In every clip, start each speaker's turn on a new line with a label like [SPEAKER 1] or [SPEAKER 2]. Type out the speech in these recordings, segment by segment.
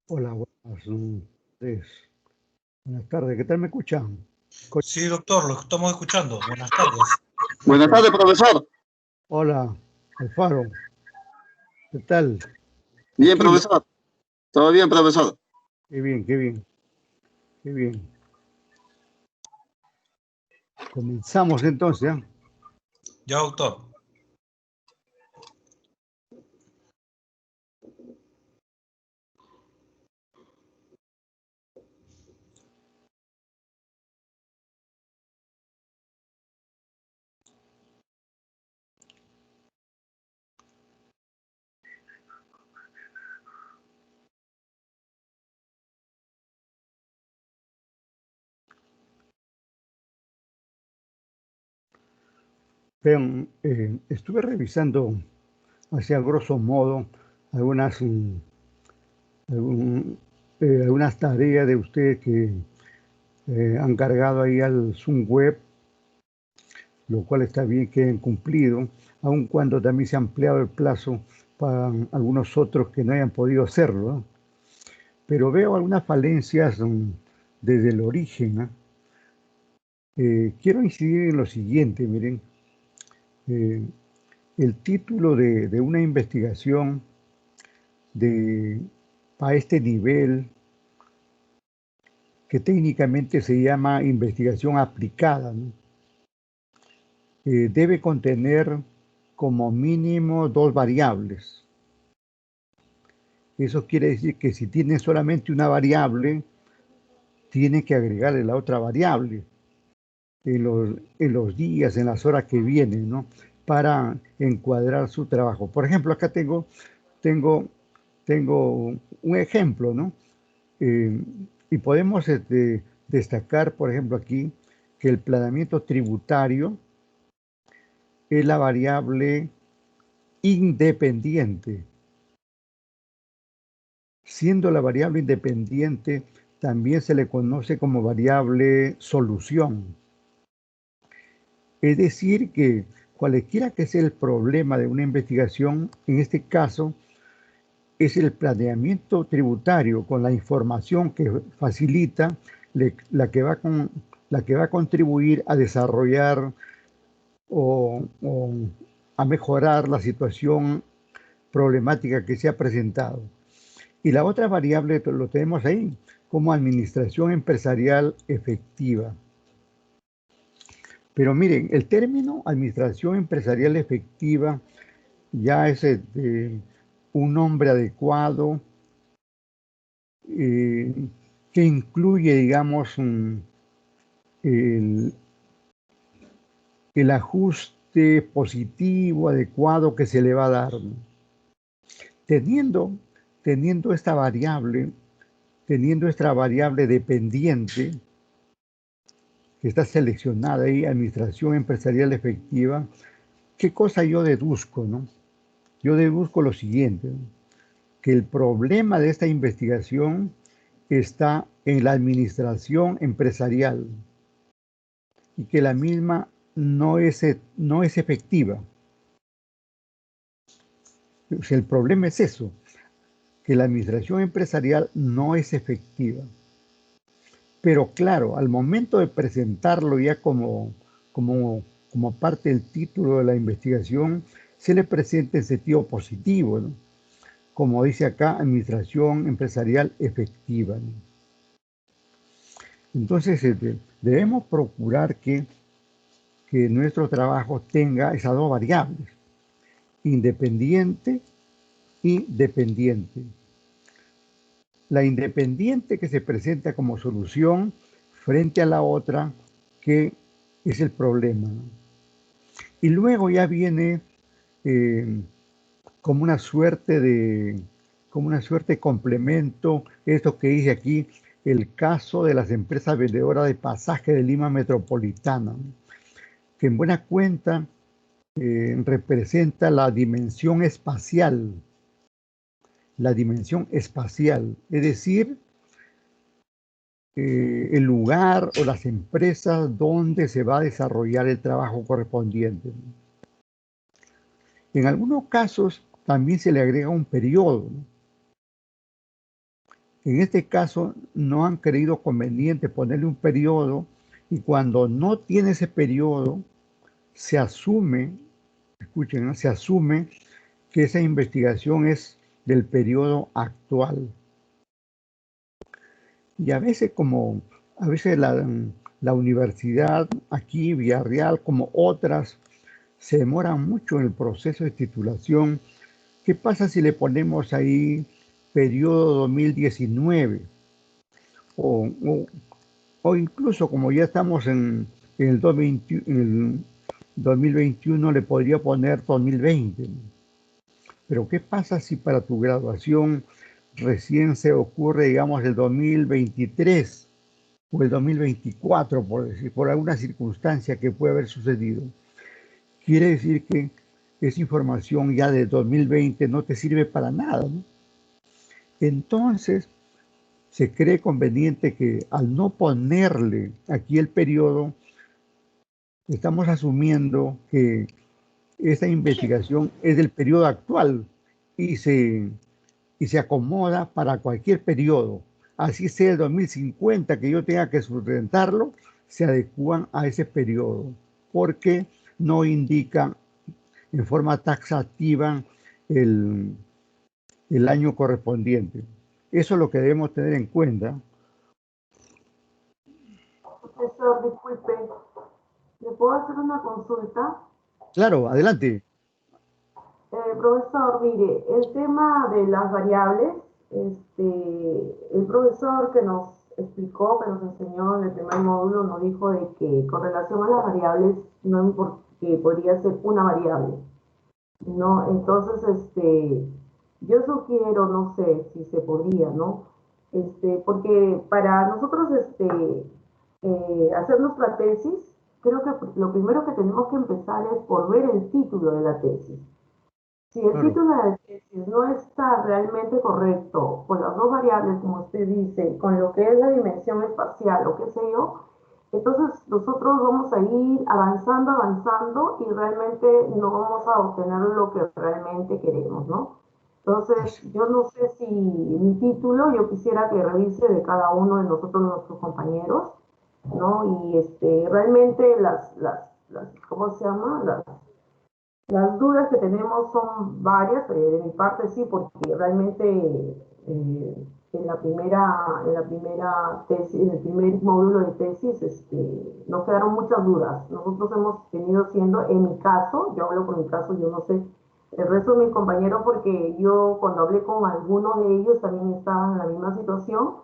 [SPEAKER 1] Hola, tardes. Buenas tardes, ¿qué tal me escuchan?
[SPEAKER 2] Sí, doctor, lo estamos escuchando. Buenas tardes.
[SPEAKER 3] Buenas tardes, profesor.
[SPEAKER 1] Hola, Alfaro, ¿qué tal?
[SPEAKER 3] Bien,
[SPEAKER 1] Tranquilo.
[SPEAKER 3] profesor. Todo bien, profesor.
[SPEAKER 1] Qué bien, qué bien, qué bien. Comenzamos entonces, ¿eh?
[SPEAKER 2] Ya, doctor.
[SPEAKER 1] Vean, estuve revisando, hacia grosso modo, algunas, algunas tareas de ustedes que han cargado ahí al Zoom Web, lo cual está bien que hayan cumplido, aun cuando también se ha ampliado el plazo para algunos otros que no hayan podido hacerlo, ¿no? Pero veo algunas falencias desde el origen, ¿no? Quiero incidir en lo siguiente, miren, eh, el título de una investigación de, a este nivel, que técnicamente se llama investigación aplicada, ¿no? Debe contener como mínimo dos variables. Eso quiere decir que si tiene solamente una variable, tiene que agregarle la otra variable en los días, en las horas que vienen, ¿no? Para encuadrar su trabajo. Por ejemplo, acá tengo, tengo un ejemplo, ¿no? Eh, y podemos destacar, por ejemplo, aquí, que el planeamiento tributario es la variable independiente. Siendo la variable independiente, también se le conoce como variable solución. Es decir, que cualquiera que sea el problema de una investigación, en este caso, es el planeamiento tributario con la información que facilita la que la que va a contribuir a desarrollar o a mejorar la situación problemática que se ha presentado. Y la otra variable lo tenemos ahí, como administración empresarial efectiva. Pero miren, el término administración empresarial efectiva ya es un nombre adecuado que incluye, digamos, el, el ajuste positivo, adecuado que se le va a dar. Teniendo, teniendo esta variable, teniendo esta variable dependiente, que está seleccionada ahí, administración empresarial efectiva, ¿qué cosa yo deduzco, no? Yo deduzco lo siguiente, ¿no? Que el problema de esta investigación está en la administración empresarial y que la misma no es efectiva. O sea, el problema es eso, que la administración empresarial no es efectiva. Pero claro, al momento de presentarlo ya como parte del título de la investigación, se le presenta en sentido positivo, ¿no? Como dice acá, administración empresarial efectiva, ¿no? Entonces, debemos procurar que nuestro trabajo tenga esas dos variables, independiente y dependiente. La independiente que se presenta como solución frente a la otra que es el problema, ¿no? Y luego ya viene eh, como una suerte de complemento, esto que dice aquí, el caso de las empresas vendedoras de pasaje de Lima Metropolitana, ¿no? Que en buena cuenta representa la dimensión espacial, es decir, el lugar o las empresas donde se va a desarrollar el trabajo correspondiente. En algunos casos también se le agrega un periodo, ¿no? En este caso, no han creído conveniente ponerle un periodo y cuando no tiene ese periodo, se asume, escuchen, ¿no? Se asume que esa investigación es del periodo actual. Y a veces la universidad aquí, Villarreal, como otras, se demoran mucho en el proceso de titulación. ¿Qué pasa si le ponemos ahí periodo 2019? O, o, o incluso como ya estamos en el 2021, le podría poner 2020. Pero ¿qué pasa si para tu graduación recién se ocurre, digamos, el 2023 o el 2024, por decir, por alguna circunstancia que puede haber sucedido? Quiere decir que esa información ya de 2020 no te sirve para nada, ¿no? Entonces, se cree conveniente que al no ponerle aquí el periodo, estamos asumiendo que esta investigación es del periodo actual y se acomoda para cualquier periodo. Así sea el 2050 que yo tenga que sustentarlo, se adecúan a ese periodo, porque no indican en forma taxativa el, el año correspondiente. Eso es lo que debemos tener en cuenta.
[SPEAKER 4] Profesor, disculpe, ¿le puedo hacer una consulta?
[SPEAKER 1] Claro, adelante.
[SPEAKER 4] Profesor, mire, el tema de las variables, el profesor que nos explicó, que nos enseñó en el primer módulo, nos dijo de que con relación a las variables, no que podría ser una variable, ¿no? Entonces, yo sugiero, no sé si se podría, ¿no? Porque para nosotros, hacer nuestra tesis, creo que lo primero que tenemos que empezar es por ver el título de la tesis. Si el
[SPEAKER 1] Claro.
[SPEAKER 4] título de la tesis no está realmente correcto con las dos variables, como usted dice, con lo que es la dimensión espacial o qué sé yo, entonces nosotros vamos a ir avanzando, avanzando y realmente no vamos a obtener lo que realmente queremos, ¿no? Entonces, yo no sé si mi título, yo quisiera que revise de cada uno de nosotros, nuestros compañeros, ¿no? Y realmente ¿cómo se llama? Las dudas que tenemos son varias, pero de mi parte sí, porque realmente en la primera tesis, en el primer módulo de tesis, nos quedaron muchas dudas. Nosotros hemos tenido siendo, en mi caso, yo hablo por mi caso, yo no sé el resto de mis compañeros, porque yo cuando hablé con algunos de ellos también estaban en la misma situación.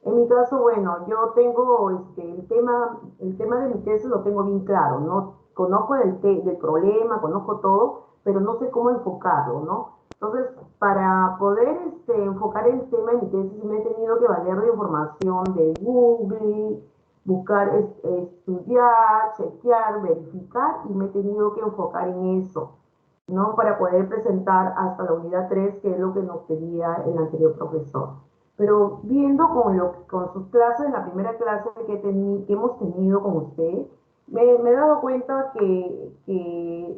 [SPEAKER 4] En mi caso, bueno, yo tengo el tema de mi tesis lo tengo bien claro, ¿no? Conozco del problema, conozco todo, pero no sé cómo enfocarlo, ¿no? Entonces, para poder enfocar el tema de mi tesis, me he tenido que valer de información de Google, buscar, estudiar, chequear, verificar, y me he tenido que enfocar en eso, ¿no? Para poder presentar hasta la unidad 3, que es lo que nos pedía el anterior profesor. Pero viendo con sus clases, en la primera clase que hemos tenido con usted, me he dado cuenta que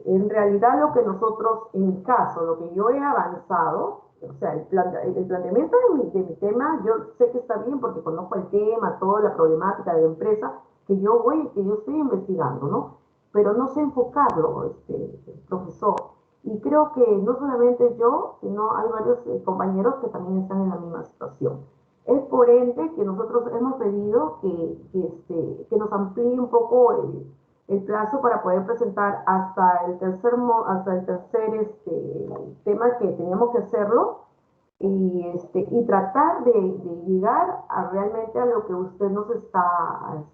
[SPEAKER 4] en realidad lo que nosotros, en mi caso, lo que yo he avanzado, o sea, el planteamiento de mi tema, yo sé que está bien porque conozco el tema, toda la problemática de la empresa que yo estoy investigando, ¿no? Pero no sé enfocarlo, profesor. Y creo que no solamente yo, sino hay varios compañeros que también están en la misma situación. Es por ende que nosotros hemos pedido que nos amplíe un poco el plazo para poder presentar hasta el tercer tema que teníamos que hacerlo, y tratar de llegar realmente a lo que usted nos está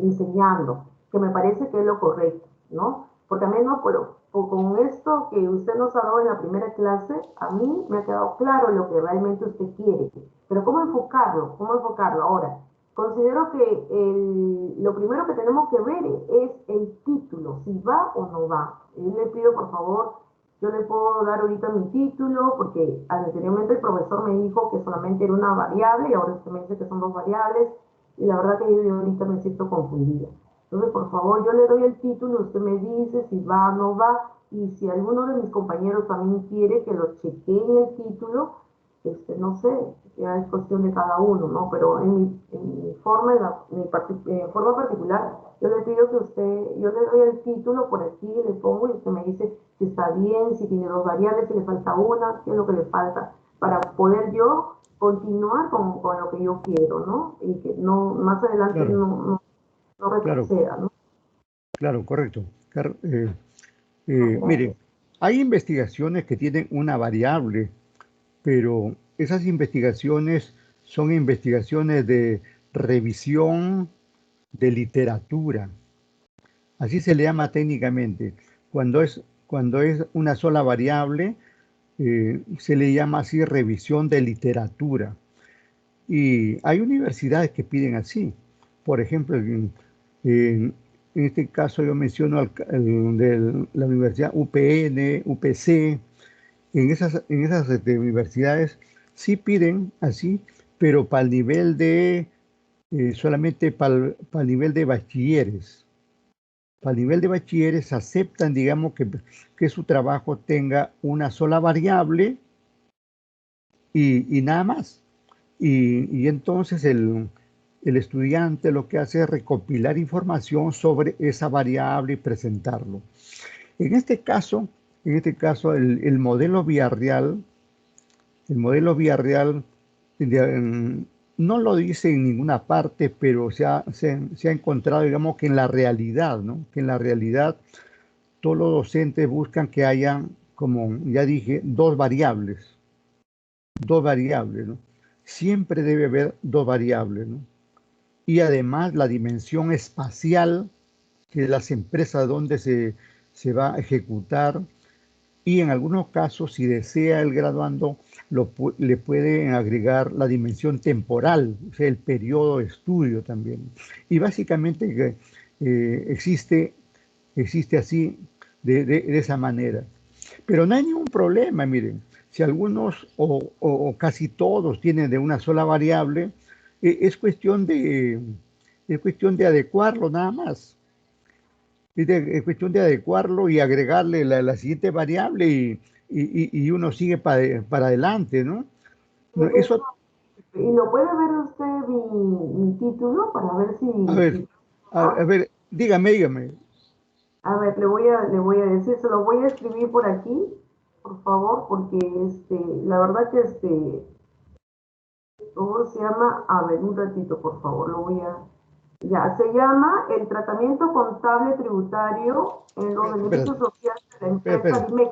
[SPEAKER 4] enseñando, que me parece que es lo correcto, ¿no? Porque a mí no, con esto que usted nos ha dado en la primera clase, a mí me ha quedado claro lo que realmente usted quiere, pero ¿cómo enfocarlo? ¿Cómo enfocarlo? Ahora, considero que lo primero que tenemos que ver es el título, si va o no va. Y le pido, por favor, yo le puedo dar ahorita mi título, porque anteriormente el profesor me dijo que solamente era una variable y ahora usted me dice que son dos variables, y la verdad que yo ahorita me siento confundida. Entonces, por favor, yo le doy el título, usted me dice si va o no va, y si alguno de mis compañeros también quiere que lo chequee el título, no sé, ya es cuestión de cada uno, ¿no? Pero en mi forma, en forma particular, yo le pido que usted, yo le doy el título por aquí, le pongo y usted me dice si está bien, si tiene dos variables, si le falta una, qué es lo que le falta, para poder yo continuar con lo que yo quiero, ¿no? Y que no, más adelante
[SPEAKER 1] Claro,
[SPEAKER 4] no
[SPEAKER 1] claro,
[SPEAKER 4] retroceda, ¿no?
[SPEAKER 1] claro, correcto.
[SPEAKER 4] Ok.
[SPEAKER 1] Mire, hay investigaciones que tienen una variable, pero esas investigaciones son investigaciones de revisión de literatura. Así se le llama técnicamente. Cuando es una sola variable, se le llama así revisión de literatura. Y hay universidades que piden así. Por ejemplo, en este caso yo menciono de la Universidad UPN, UPC. En esas universidades sí piden así, pero para el nivel solamente para el nivel de bachilleres. Para el nivel de bachilleres aceptan, digamos, que su trabajo tenga una sola variable y nada más. Y entonces el estudiante lo que hace es recopilar información sobre esa variable y presentarlo. En este caso, el modelo Villarreal, no lo dice en ninguna parte, pero se ha encontrado, digamos, que en la realidad, ¿no? Que en la realidad todos los docentes buscan que haya, como ya dije, dos variables, ¿no? Siempre debe haber dos variables, ¿no? Y además la dimensión espacial de las empresas donde se va a ejecutar, y en algunos casos, si desea el graduando, le pueden agregar la dimensión temporal, o sea, el periodo de estudio también. Y básicamente existe así, de esa manera. Pero no hay ningún problema, miren, si algunos o casi todos tienen de una sola variable, eh, es cuestión de, es cuestión de adecuarlo nada más. Es cuestión de adecuarlo y agregarle la siguiente variable y uno sigue para adelante, ¿no?
[SPEAKER 4] Sí,
[SPEAKER 1] No, eso,
[SPEAKER 4] ¿y lo puede ver usted mi título para ver
[SPEAKER 1] a
[SPEAKER 4] si,
[SPEAKER 1] ver, a ver, dígame.
[SPEAKER 4] a ver, le voy a decir, se lo voy a escribir por aquí, por favor, porque la verdad que ¿cómo se llama? A ver, un ratito, por favor, ya, se llama el tratamiento contable tributario en los
[SPEAKER 1] Espérate,
[SPEAKER 4] beneficios sociales de la empresa
[SPEAKER 1] espérate,
[SPEAKER 4] DIMEX.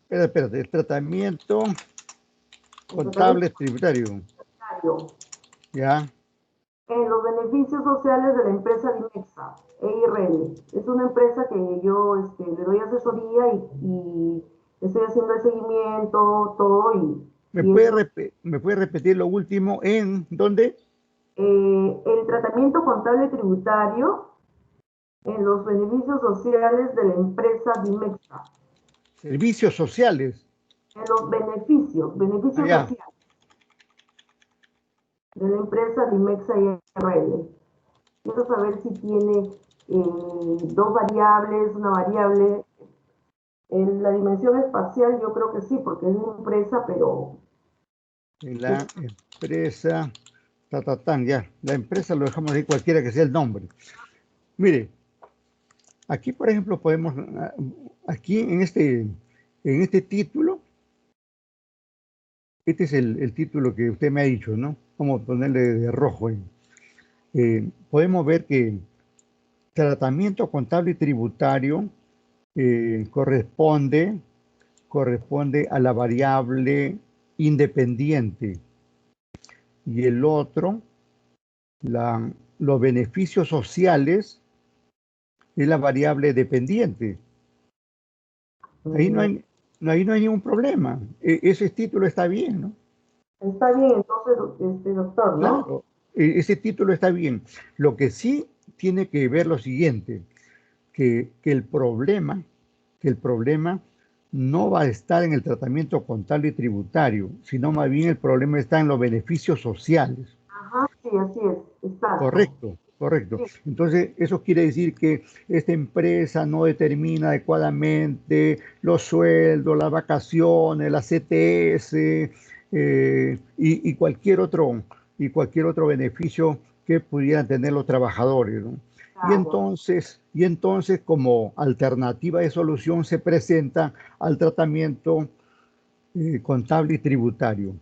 [SPEAKER 1] espérate, el tratamiento
[SPEAKER 4] El tratamiento
[SPEAKER 1] contable tributario,
[SPEAKER 4] tributario
[SPEAKER 1] ¿ya?
[SPEAKER 4] en los beneficios sociales de la empresa Dimexa, EIRL. Es una empresa que yo le doy asesoría y estoy haciendo el seguimiento, todo, y eso,
[SPEAKER 1] Me puede repetir lo último en dónde?
[SPEAKER 4] el tratamiento contable tributario en los beneficios sociales de la empresa Dimexa.
[SPEAKER 1] Servicios sociales.
[SPEAKER 4] En los beneficios
[SPEAKER 1] Allá.
[SPEAKER 4] sociales de la empresa Dimexa EIRL. Quiero saber si tiene dos variables, una variable. En la dimensión espacial yo creo que sí, porque es una empresa, pero
[SPEAKER 1] En la empresa, ya. La empresa lo dejamos ahí cualquiera que sea el nombre. Mire, aquí, por ejemplo, aquí en este título, este es el título que usted me ha dicho, ¿no? Vamos a ponerle de rojo ahí. Podemos ver que tratamiento contable y tributario corresponde a la variable independiente, y el otro, los beneficios sociales, es la variable dependiente. Ahí no
[SPEAKER 4] mm,
[SPEAKER 1] hay, ahí no hay ningún problema. Ese título está bien, ¿no?
[SPEAKER 4] está bien, entonces, doctor, ¿no?
[SPEAKER 1] Claro, ese título está bien. Lo que sí tiene que ver lo siguiente, que el problema no va a estar en el tratamiento contable y tributario, sino más bien el problema está en los beneficios sociales.
[SPEAKER 4] Ajá, sí, así es, exacto.
[SPEAKER 1] Correcto, correcto.
[SPEAKER 4] Sí,
[SPEAKER 1] Entonces, eso quiere decir que esta empresa no determina adecuadamente los sueldos, las vacaciones, la CTS, y cualquier otro beneficio que pudieran tener los trabajadores, ¿no?
[SPEAKER 4] Claro.
[SPEAKER 1] Y entonces, como alternativa de solución, se presenta al tratamiento contable y tributario.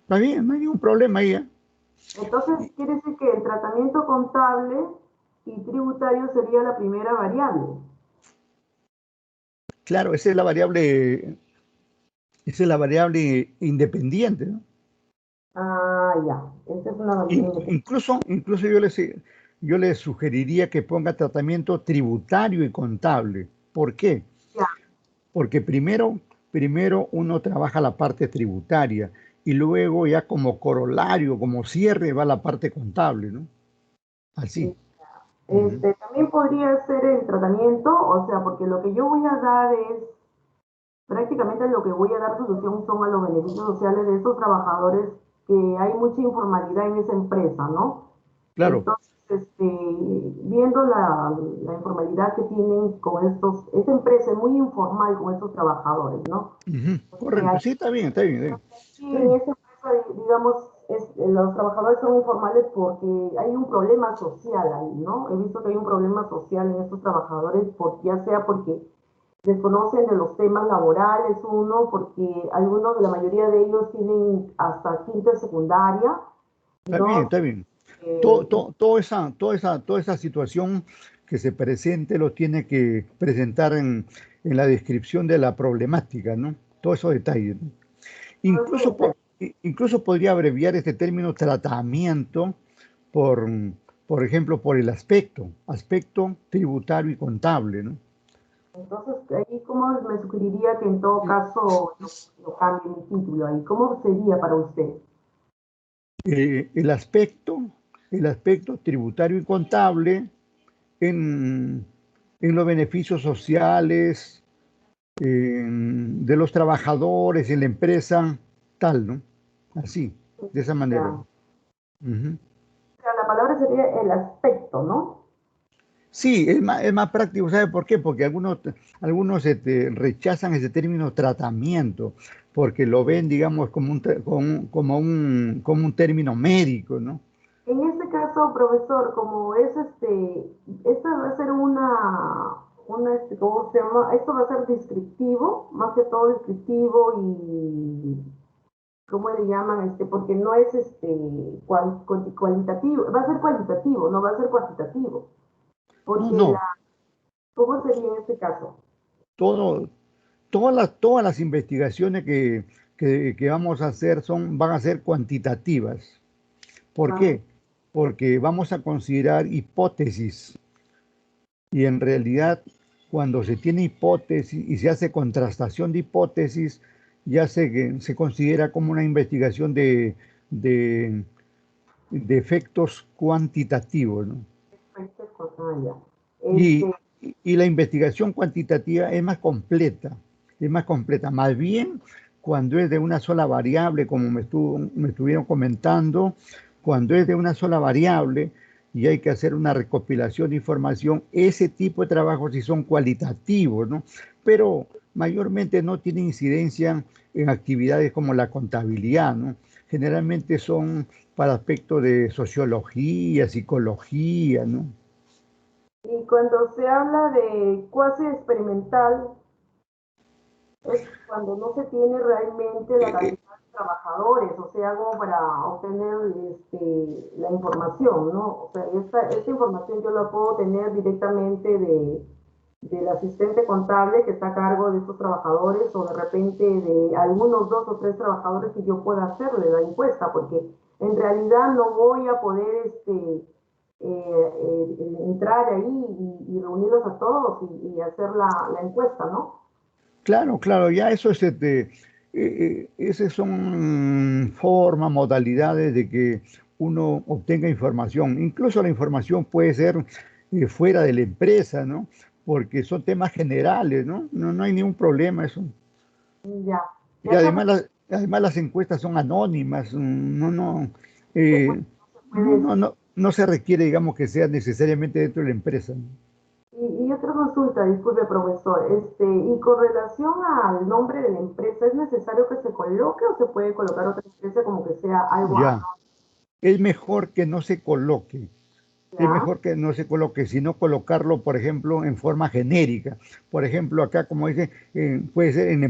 [SPEAKER 1] Está bien, no hay ningún problema ahí, ¿eh?
[SPEAKER 4] Entonces, quiere decir que el tratamiento contable y tributario sería la primera variable.
[SPEAKER 1] Claro, esa es la variable independiente, ¿no?
[SPEAKER 4] Ah, ya. Esa es una variable independiente.
[SPEAKER 1] Incluso yo les sugeriría que ponga tratamiento tributario y contable. ¿Por qué?
[SPEAKER 4] Ya.
[SPEAKER 1] Porque primero uno trabaja la parte tributaria y luego ya como corolario, como cierre, va la parte contable, ¿no? Así. Ujú.
[SPEAKER 4] También podría ser el tratamiento, o sea, porque lo que yo voy a dar es, prácticamente lo que voy a dar solución son a los beneficios sociales de esos trabajadores que hay mucha informalidad en esa empresa, ¿no?
[SPEAKER 1] Claro.
[SPEAKER 4] Entonces, viendo la informalidad que tienen con esa empresa es muy informal con estos trabajadores, ¿no?
[SPEAKER 1] Ujú.
[SPEAKER 4] Porque
[SPEAKER 1] Correcto. Sí, está bien, está bien, está bien.
[SPEAKER 4] aquí
[SPEAKER 1] Está
[SPEAKER 4] en
[SPEAKER 1] bien.
[SPEAKER 4] esta empresa, digamos, los trabajadores son informales porque hay un problema social ahí, ¿no? He visto que hay un problema social en estos trabajadores, ya sea porque desconocen de los temas laborales, uno, porque algunos, la mayoría de ellos tienen hasta quinta secundaria,
[SPEAKER 1] Está bien,
[SPEAKER 4] dos,
[SPEAKER 1] está bien.
[SPEAKER 4] y
[SPEAKER 1] Toda esa situación que se presente lo tiene que presentar en la descripción de la problemática, ¿no? Todos esos detalles, ¿no?
[SPEAKER 4] todo eso
[SPEAKER 1] Incluso podría abreviar este término tratamiento por, por ejemplo, por el aspecto tributario y contable, ¿no?
[SPEAKER 4] entonces, ahí, ¿cómo me sugeriría que en todo caso lo cambie mi título ahí? ¿Cómo sería para usted?
[SPEAKER 1] Eh, el aspecto, el aspecto tributario y contable en, en los beneficios sociales de los trabajadores en la empresa, tal, ¿no? Así, de esa
[SPEAKER 4] Ya.
[SPEAKER 1] manera.
[SPEAKER 4] O
[SPEAKER 1] Ujú.
[SPEAKER 4] sea, la palabra sería el aspecto, ¿no?
[SPEAKER 1] Sí, es más práctico, ¿sabe por qué? Porque algunos rechazan ese término tratamiento, porque lo ven, digamos, como un término médico, ¿no?
[SPEAKER 4] En este caso, profesor, como es esta va a ser ¿cómo se llama? Esto va a ser descriptivo, más que todo descriptivo y, ¿cómo le llaman? Porque no es cualitativo, va a ser cualitativo, no va a ser cuantitativo,
[SPEAKER 1] No,
[SPEAKER 4] porque
[SPEAKER 1] no,
[SPEAKER 4] ¿cómo sería en este caso?
[SPEAKER 1] todo, todas las investigaciones que vamos a hacer van a ser cuantitativas. ¿Por
[SPEAKER 4] Ah,
[SPEAKER 1] qué? Porque vamos a considerar hipótesis y en realidad cuando se tiene hipótesis y se hace contrastación de hipótesis, se considera como una investigación de, de efectos cuantitativos, ¿no?
[SPEAKER 4] perfecto, ya.
[SPEAKER 1] Y,
[SPEAKER 4] Este,
[SPEAKER 1] y la investigación cuantitativa es más completa, más bien cuando es de una sola variable, como me estuvieron comentando, cuando es de una sola variable y hay que hacer una recopilación de información, ese tipo de trabajos sí son cualitativos, ¿no? Pero mayormente no tienen incidencia en actividades como la contabilidad, ¿no? Generalmente son para aspectos de sociología, psicología, ¿no?
[SPEAKER 4] y cuando se habla de cuasi experimental, es cuando no se tiene realmente la
[SPEAKER 1] Eh,
[SPEAKER 4] cantidad de trabajadores, o sea, como para obtener la información, ¿no? O sea, esta información yo la puedo tener directamente del asistente contable que está a cargo de estos trabajadores o de repente de algunos dos o tres trabajadores que yo pueda hacerle la encuesta, porque en realidad no voy a poder entrar ahí y reunirlos a todos y hacer la encuesta, ¿no?
[SPEAKER 1] Claro, claro, ya eso es, esas son formas, modalidades de que uno obtenga información. Incluso la información puede ser fuera de la empresa, ¿no? Porque son temas generales, ¿no? No hay ningún problema eso.
[SPEAKER 4] Ya,
[SPEAKER 1] Y
[SPEAKER 4] ya
[SPEAKER 1] además, además las encuestas son anónimas, eh,
[SPEAKER 4] puedes.
[SPEAKER 1] no se requiere, digamos, que sea necesariamente dentro de la empresa, ¿no?
[SPEAKER 4] Y yo otra consulta, disculpe, profesor. Y con relación al nombre de la empresa, ¿es necesario que se coloque o se puede colocar otra empresa como que sea algo
[SPEAKER 1] Ya, es mejor que no se coloque. Es
[SPEAKER 4] ¿ya?
[SPEAKER 1] mejor que no se coloque, sino colocarlo, por ejemplo, en forma genérica. Por ejemplo, acá, como dice, puede ser en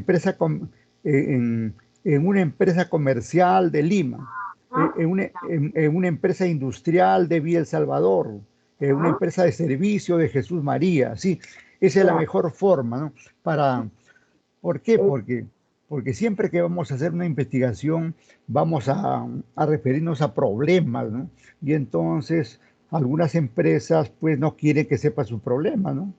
[SPEAKER 1] una empresa comercial de Lima,
[SPEAKER 4] ¿Ah?
[SPEAKER 1] en una empresa industrial de Villa El Salvador, en una
[SPEAKER 4] ¿Ah?
[SPEAKER 1] empresa de servicio de Jesús María. Sí, esa es la
[SPEAKER 4] Ya.
[SPEAKER 1] mejor forma, ¿no? ¿Por qué?
[SPEAKER 4] Es-
[SPEAKER 1] Porque siempre que vamos a hacer una investigación, vamos a referirnos a problemas, ¿no? Y entonces algunas empresas pues no quieren que sepa su problema, ¿no?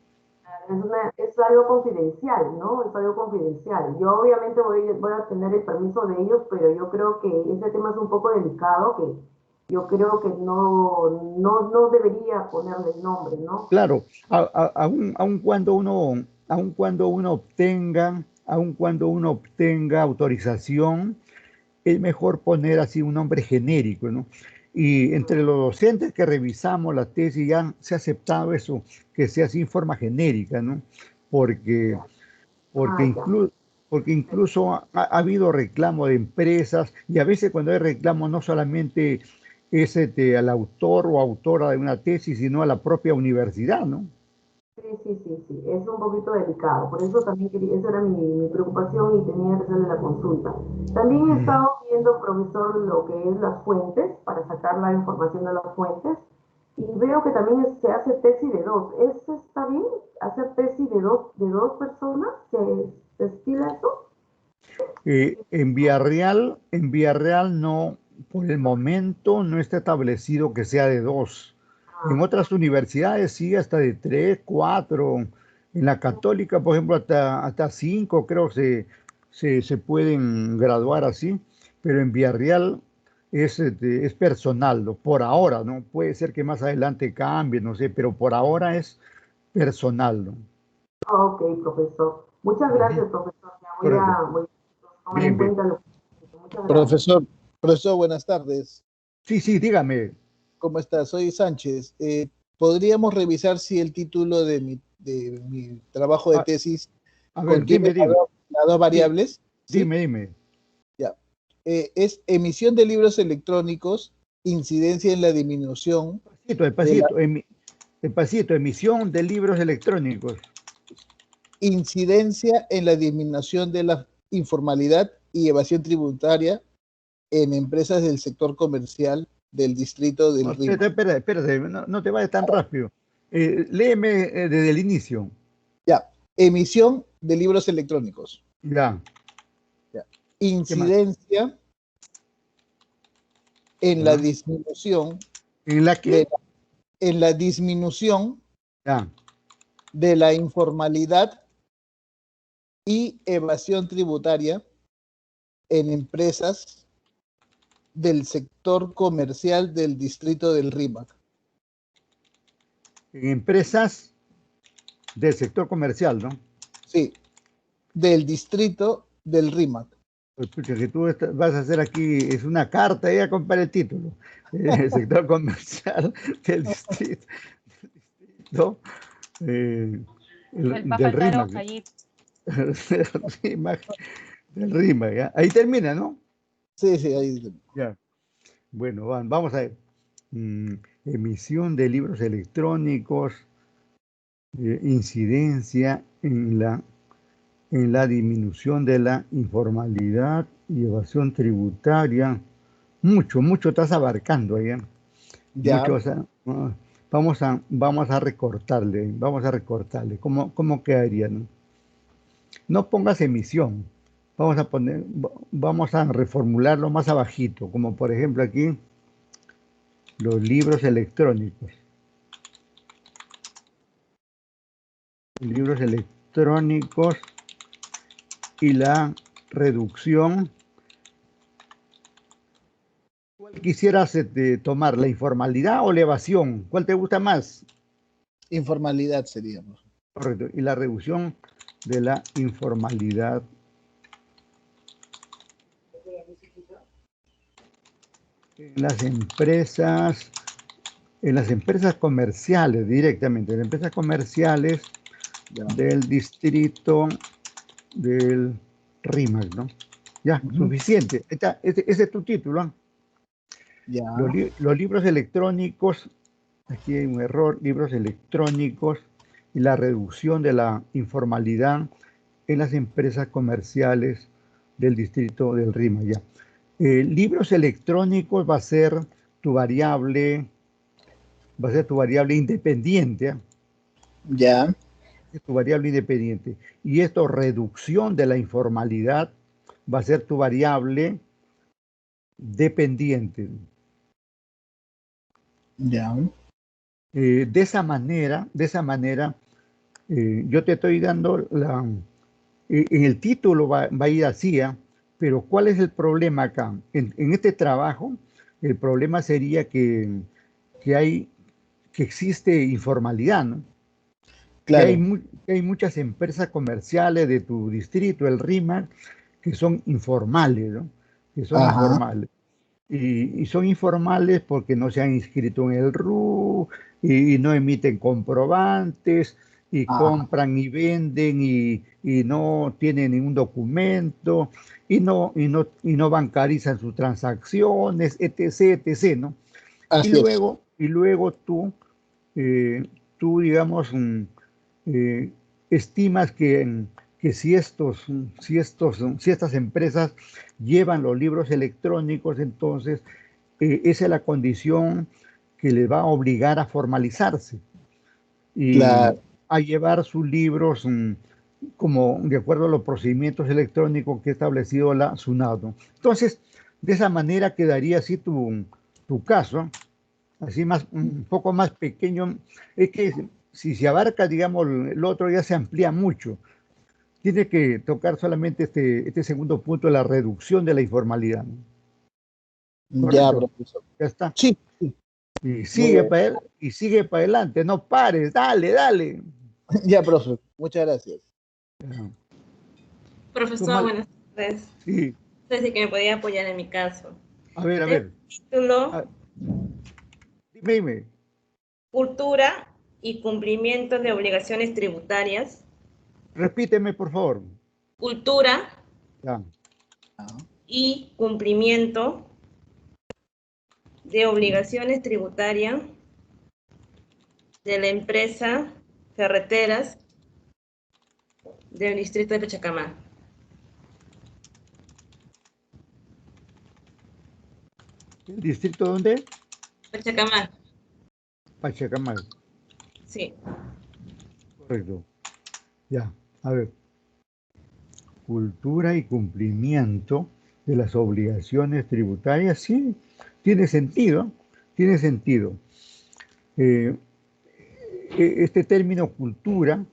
[SPEAKER 4] es algo confidencial, ¿no? Es algo confidencial. Yo obviamente voy a tener el permiso de ellos, pero yo creo que ese tema es un poco delicado, que yo creo que no debería ponerle el nombre, ¿no?
[SPEAKER 1] Claro, aun cuando uno obtenga autorización, es mejor poner así un nombre genérico, ¿no? Y entre los docentes que revisamos la tesis ya se ha aceptado eso, que sea así en forma genérica, ¿no? Porque, porque,
[SPEAKER 4] Ah, ya.
[SPEAKER 1] porque incluso ha habido reclamo de empresas y a veces cuando hay reclamo no solamente es al autor o autora de una tesis, sino a la propia universidad, ¿no?
[SPEAKER 4] Sí, es un poquito delicado, por eso también quería, esa era mi preocupación y tenía que hacerle la consulta. También he
[SPEAKER 1] Ujú.
[SPEAKER 4] estado viendo, profesor, lo que es las fuentes, para sacar la información de las fuentes, y veo que también se hace tesis de dos. ¿Eso está bien? ¿Hacer tesis de dos personas? ¿Se estila eso?
[SPEAKER 1] En Villarreal no, por el momento no está establecido que sea de dos. En
[SPEAKER 4] Ah,
[SPEAKER 1] otras universidades sí, hasta de tres, cuatro. En la Católica, por ejemplo, hasta cinco creo se pueden graduar así, pero en Villarreal es personal, ¿no? Por ahora, ¿no? Puede ser que más adelante cambie, no sé, pero por ahora es personal, ¿no?
[SPEAKER 4] ok, profesor. Muchas
[SPEAKER 1] Ujú.
[SPEAKER 4] gracias, profesor. Ya
[SPEAKER 1] Correcto.
[SPEAKER 4] voy a tomar
[SPEAKER 1] Bien,
[SPEAKER 4] en
[SPEAKER 1] bien.
[SPEAKER 4] cuenta lo que dice. Muchas gracias.
[SPEAKER 5] Profesor, profesor, buenas tardes.
[SPEAKER 1] Sí, sí, dígame.
[SPEAKER 5] ¿Cómo está? Soy Sánchez. ¿Podríamos revisar si el título de mi trabajo de
[SPEAKER 1] A,
[SPEAKER 5] tesis
[SPEAKER 1] a ver,
[SPEAKER 5] contiene
[SPEAKER 1] dime, dime.
[SPEAKER 5] las dos
[SPEAKER 1] Di-
[SPEAKER 5] variables? ¿Sí?
[SPEAKER 1] Dime, dime.
[SPEAKER 5] Ya. Es emisión de libros electrónicos, incidencia en la disminución
[SPEAKER 1] Despacito,
[SPEAKER 5] de la
[SPEAKER 1] despacito, despacito, emisión de libros electrónicos.
[SPEAKER 5] incidencia en la disminución de la informalidad y evasión tributaria en empresas del sector comercial del distrito
[SPEAKER 1] No,
[SPEAKER 5] del
[SPEAKER 1] espérate,
[SPEAKER 5] Rímac.
[SPEAKER 1] espérate, espérate, no te vayas tan rápido. Léeme desde el inicio.
[SPEAKER 5] Ya. Emisión de libros electrónicos.
[SPEAKER 1] Ya,
[SPEAKER 5] Ya.
[SPEAKER 1] ¿qué más?
[SPEAKER 5] Incidencia en la
[SPEAKER 1] Ya.
[SPEAKER 5] disminución
[SPEAKER 1] ¿En la
[SPEAKER 5] de
[SPEAKER 1] qué?
[SPEAKER 5] en la disminución
[SPEAKER 1] Ya.
[SPEAKER 5] de la informalidad y evasión tributaria en empresas del sector comercial del distrito del Rímac.
[SPEAKER 1] En empresas del sector comercial, ¿no?
[SPEAKER 5] Sí, del distrito del Rímac.
[SPEAKER 1] Pues, pucha, que tú vas a hacer aquí, es una carta, ya compara el título. El sector comercial del distrito, ¿no? Eh,
[SPEAKER 6] Va a
[SPEAKER 1] del
[SPEAKER 6] faltar
[SPEAKER 1] RIMAC.
[SPEAKER 6] hoja allí.
[SPEAKER 1] RIMAC, del RIMAC, ¿ya? Ahí termina, ¿no?
[SPEAKER 5] Sí, sí, ahí.
[SPEAKER 1] Ya. Bueno, vamos a ver. Mm, emisión de libros electrónicos, incidencia en la disminución de la informalidad y evasión tributaria. Mucho estás abarcando ahí, ¿eh? Mucho,
[SPEAKER 5] Ya,
[SPEAKER 1] o sea, vamos a recortarle. ¿Cómo quedaría, no? No pongas emisión. Vamos a reformularlo más abajito, como por ejemplo aquí, los libros electrónicos. Libros electrónicos y la reducción. ¿Cuál quisieras tomar, la informalidad o la evasión? ¿Cuál te gusta más?
[SPEAKER 5] informalidad seríamos.
[SPEAKER 1] Correcto. Y la reducción de la informalidad en en las empresas comerciales directamente, en las empresas comerciales
[SPEAKER 5] Ya.
[SPEAKER 1] del distrito del RIMAC, ¿no? Ya, suficiente. Ese es tu título, ¿ah?
[SPEAKER 5] Ya.
[SPEAKER 1] Los libros electrónicos, aquí hay un error, libros electrónicos y la reducción de la informalidad en las empresas comerciales del distrito del RIMAC, ya. Libros electrónicos va a ser tu variable independiente, ¿ah?
[SPEAKER 5] Ya.
[SPEAKER 1] Es tu variable independiente. Y esto, reducción de la informalidad, va a ser tu variable dependiente.
[SPEAKER 5] Ya.
[SPEAKER 1] De esa manera, yo te estoy dando en el título va a ir así, ¿ah? Pero ¿cuál es el problema acá? En este trabajo, el problema sería que existe informalidad, ¿no?
[SPEAKER 5] Claro.
[SPEAKER 1] Que hay muchas empresas comerciales de tu distrito, el RIMAC, que son informales, ¿no? Que son
[SPEAKER 5] Ajá.
[SPEAKER 1] informales. Y son informales porque no se han inscrito en el RU y no emiten comprobantes y
[SPEAKER 5] Ajá.
[SPEAKER 1] compran y venden y no tienen ningún documento y no bancarizan sus transacciones, etc., etc., ¿no?
[SPEAKER 5] Así es.
[SPEAKER 1] Y luego eh, digamos, estimas que si estas empresas llevan los libros electrónicos, entonces esa es la condición que les va a obligar a formalizarse y
[SPEAKER 5] Claro.
[SPEAKER 1] a llevar sus libros como de acuerdo a los procedimientos electrónicos que ha establecido la SUNAT, ¿no? Entonces, de esa manera quedaría así tu caso, así más, un poco más pequeño. Es que si se abarca, digamos, el otro ya se amplía mucho. Tiene que tocar solamente este segundo punto, la reducción de la informalidad, ¿no?
[SPEAKER 5] Ya,
[SPEAKER 1] Correcto,
[SPEAKER 5] profesor.
[SPEAKER 1] ya está.
[SPEAKER 5] Sí, sí.
[SPEAKER 1] Y
[SPEAKER 5] Muy
[SPEAKER 1] sigue
[SPEAKER 5] bien.
[SPEAKER 1] para él, y sigue para adelante, no pares, dale, dale.
[SPEAKER 5] Ya, profesor. Muchas gracias.
[SPEAKER 6] Profesor,
[SPEAKER 1] Toma,
[SPEAKER 6] buenas tardes.
[SPEAKER 1] sí,
[SPEAKER 6] No sé si que me podía apoyar en mi caso.
[SPEAKER 1] a ver, a
[SPEAKER 6] Tengo
[SPEAKER 1] ver.
[SPEAKER 6] un título,
[SPEAKER 1] Ah, dime.
[SPEAKER 6] Cultura y cumplimiento de obligaciones tributarias.
[SPEAKER 1] Repíteme, por favor.
[SPEAKER 6] Cultura
[SPEAKER 1] Ya.
[SPEAKER 6] y cumplimiento de obligaciones tributarias de la empresa Ferreteras del distrito de Pachacamac.
[SPEAKER 1] ¿El distrito dónde?
[SPEAKER 6] Pachacamac,
[SPEAKER 1] Pachacamac,
[SPEAKER 6] sí.
[SPEAKER 1] correcto. Ya, a ver. Cultura y cumplimiento de las obligaciones tributarias, sí, tiene sentido, tiene sentido. Eh, este término cultura,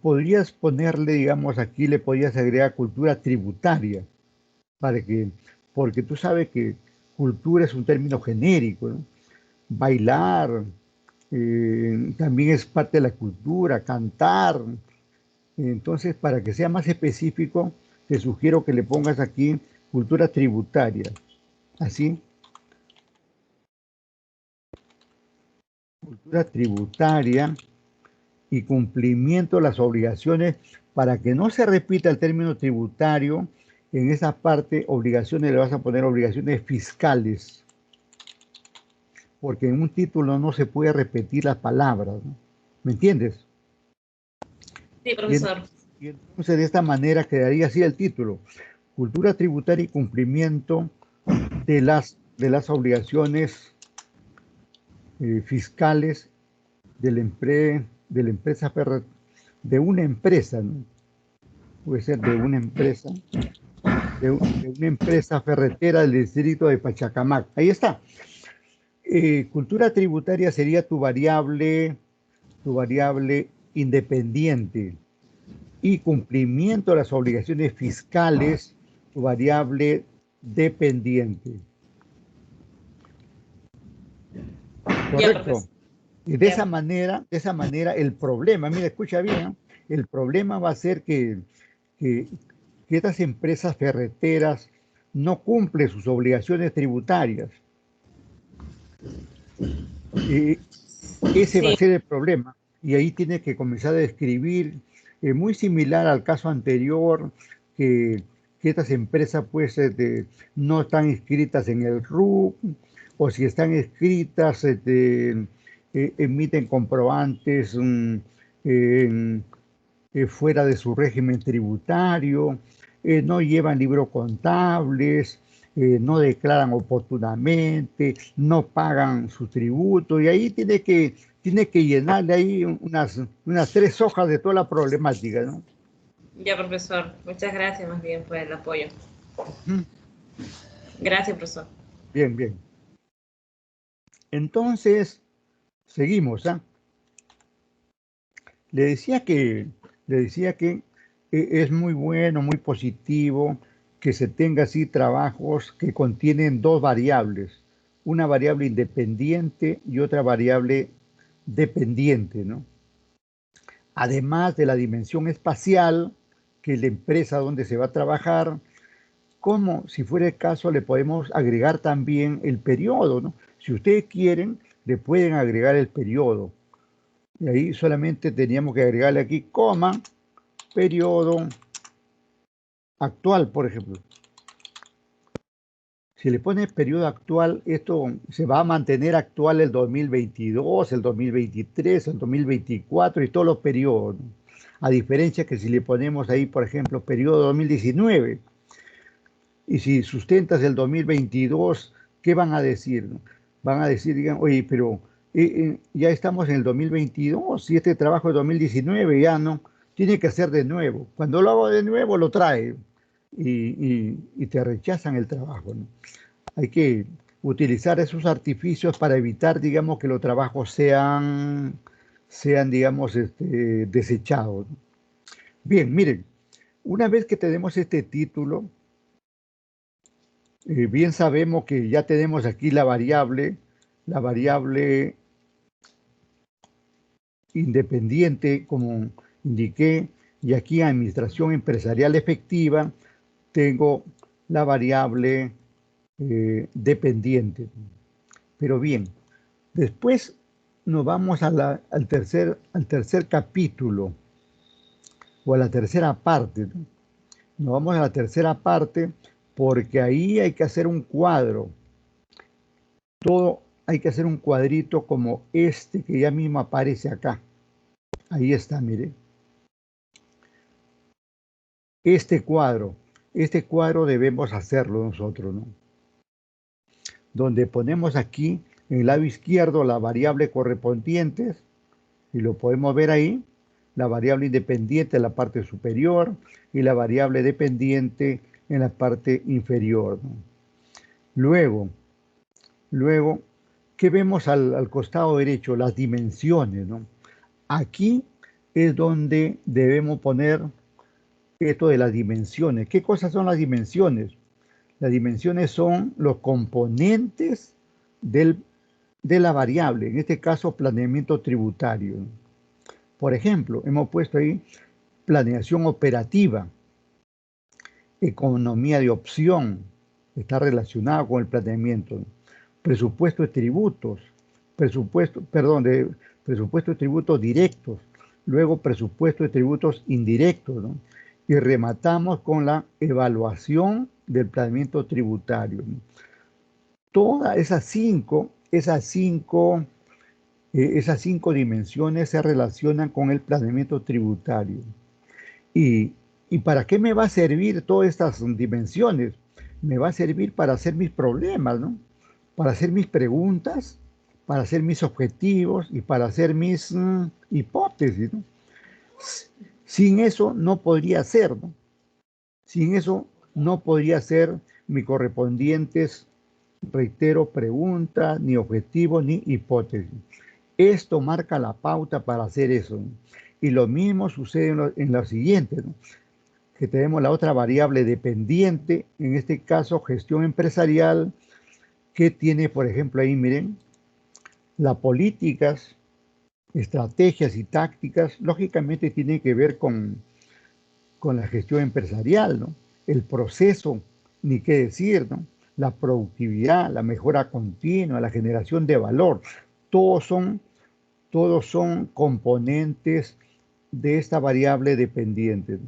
[SPEAKER 1] podrías ponerle, digamos, aquí le podrías agregar cultura tributaria, para que, porque tú sabes que cultura es un término genérico, ¿no? Bailar, también es parte de la cultura, cantar. Entonces, para que sea más específico, te sugiero que le pongas aquí cultura tributaria. Así, cultura tributaria y cumplimiento de las obligaciones para que no se repita el término tributario. En esa parte, obligaciones, le vas a poner obligaciones fiscales, porque en un título no se puede repetir las palabras, ¿no? ¿Me entiendes?
[SPEAKER 6] Sí,
[SPEAKER 1] Y,
[SPEAKER 6] profesor.
[SPEAKER 1] y entonces de esta manera quedaría así el título: cultura tributaria y cumplimiento de las obligaciones fiscales de la empresa de una empresa, ¿no? Puede ser de una empresa ferretera del distrito de Pachacamac. Ahí está. Cultura tributaria sería tu variable independiente, y cumplimiento de las obligaciones fiscales, tu variable dependiente.
[SPEAKER 6] Ya,
[SPEAKER 1] ¿Correcto?
[SPEAKER 6] profesor.
[SPEAKER 1] Y de esa
[SPEAKER 6] Ya.
[SPEAKER 1] manera, el problema, mira, escucha bien, ¿no? El problema va a ser que, que estas empresas ferreteras no cumplen sus obligaciones tributarias. Y Ese va a
[SPEAKER 6] Sí.
[SPEAKER 1] ser el problema. Y ahí tiene que comenzar a describir, muy similar al caso anterior, que estas empresas pues no están inscritas en el RUC, o si están inscritas, emiten comprobantes en- fuera de su régimen tributario, no llevan libros contables, no declaran oportunamente, no pagan su tributo, y ahí tiene que llenarle ahí unas 3 hojas de toda la problemática, ¿no?
[SPEAKER 6] Ya, profesor. Muchas gracias más bien por el apoyo.
[SPEAKER 1] Ujú.
[SPEAKER 6] Gracias, profesor.
[SPEAKER 1] Bien, bien. Entonces, seguimos, ¿ah? Le decía que, le decía que es muy bueno, muy positivo que se tenga así trabajos que contienen 2 variables, una variable independiente y otra variable dependiente, ¿no? Además de la dimensión espacial, que es la empresa donde se va a trabajar, como si fuera el caso, le podemos agregar también el periodo, ¿no? Si ustedes quieren, le pueden agregar el periodo. Y ahí solamente teníamos que agregarle aquí coma, periodo actual, por ejemplo. Si le pones periodo actual, esto se va a mantener actual el 2022, el 2023, el 2024 y todos los periodos, ¿no? A diferencia que si le ponemos ahí, por ejemplo, periodo 2019, y si sustentas el 2022, ¿qué van a decir, no? Van a decir, digan, oye, pero ya estamos en el 2022, y este trabajo de 2019 ya no, tiene que hacer de nuevo. Cuando lo hago de nuevo, lo trae y te rechazan el trabajo, ¿no? Hay que utilizar esos artificios para evitar, digamos, que los trabajos sean digamos, desechados, ¿no? Bien, miren, una vez que tenemos este título, bien sabemos que ya tenemos aquí la variable independiente, como indiqué, y aquí administración empresarial efectiva, tengo la variable dependiente. Pero bien, después nos vamos al tercer capítulo o a la tercera parte, ¿no? Nos vamos a la tercera parte porque ahí hay que hacer un cuadro. Todo hay que hacer un cuadrito como este que ya mismo aparece acá. Ahí está, mire. Este cuadro debemos hacerlo nosotros, ¿no? Donde ponemos aquí en el lado izquierdo la variable correspondiente, y lo podemos ver ahí, la variable independiente en la parte superior y la variable dependiente en la parte inferior, ¿no? Luego, ¿qué vemos al costado derecho? Las dimensiones, ¿no? Aquí es donde debemos poner esto de las dimensiones. ¿Qué cosas son las dimensiones? Las dimensiones son los componentes de la variable, en este caso planeamiento tributario. Por ejemplo, hemos puesto ahí planeación operativa, economía de opción, está relacionado con el planeamiento, presupuesto de tributos, presupuesto de tributos directos, luego presupuesto de tributos indirectos, ¿no? Y rematamos con la evaluación del planeamiento tributario, ¿no? Todas esas cinco dimensiones se relacionan con el planeamiento tributario. ¿Y para qué me va a servir todas estas dimensiones? Me va a servir para hacer mis problemas, ¿no? Para hacer mis preguntas, para hacer mis objetivos y para hacer mis hipótesis, ¿no? Sin eso no podría ser, ¿no? Sin eso no podría ser mis correspondientes, reitero, preguntas, ni objetivos, ni hipótesis. Esto marca la pauta para hacer eso, ¿no? Y lo mismo sucede en lo siguiente, ¿no? Que tenemos la otra variable dependiente, en este caso gestión empresarial, que tiene, por ejemplo, ahí miren, las políticas, estrategias y tácticas, lógicamente tienen que ver con la gestión empresarial, ¿no? El proceso, ni qué decir, ¿no? La productividad, la mejora continua, la generación de valor, todos son todos son componentes de esta variable dependiente.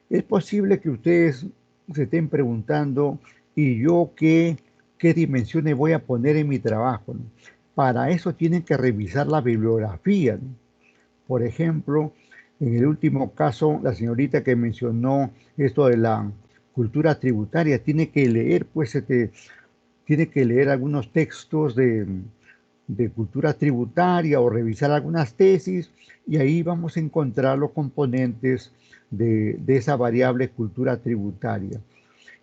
[SPEAKER 1] Es posible que ustedes se estén preguntando, ¿y yo qué dimensiones voy a poner en mi trabajo? Para eso tienen que revisar la bibliografía. Por ejemplo, en el último caso, la señorita que mencionó esto de la cultura tributaria, tiene que leer, pues, tiene que leer algunos textos de cultura tributaria o revisar algunas tesis, y ahí vamos a encontrar los componentes de esa variable cultura tributaria.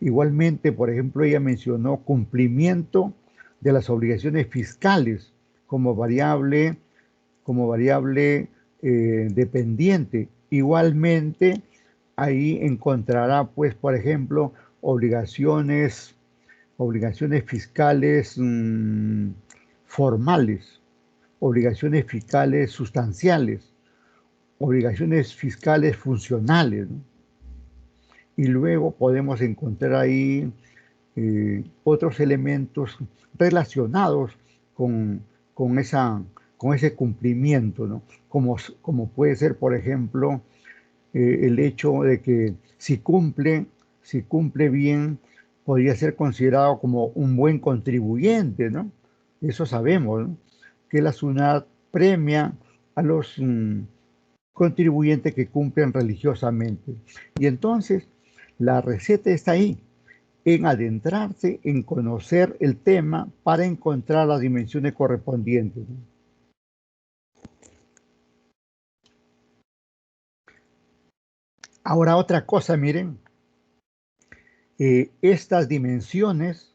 [SPEAKER 1] Igualmente, por ejemplo, ella mencionó cumplimiento de las obligaciones fiscales como variable dependiente. Igualmente, ahí encontrará, pues, por ejemplo, obligaciones fiscales formales, obligaciones fiscales sustanciales, obligaciones fiscales funcionales, ¿no? Y luego podemos encontrar ahí otros elementos relacionados con ese cumplimiento, ¿no? Como puede ser, por ejemplo, el hecho de que si cumple bien, podría ser considerado como un buen contribuyente, ¿no? Eso sabemos, ¿no? Que la SUNAT premia a los contribuyentes que cumplen religiosamente. Y entonces, la receta está ahí, en adentrarse, en conocer el tema para encontrar las dimensiones correspondientes, ¿no? Ahora, otra cosa, miren, estas dimensiones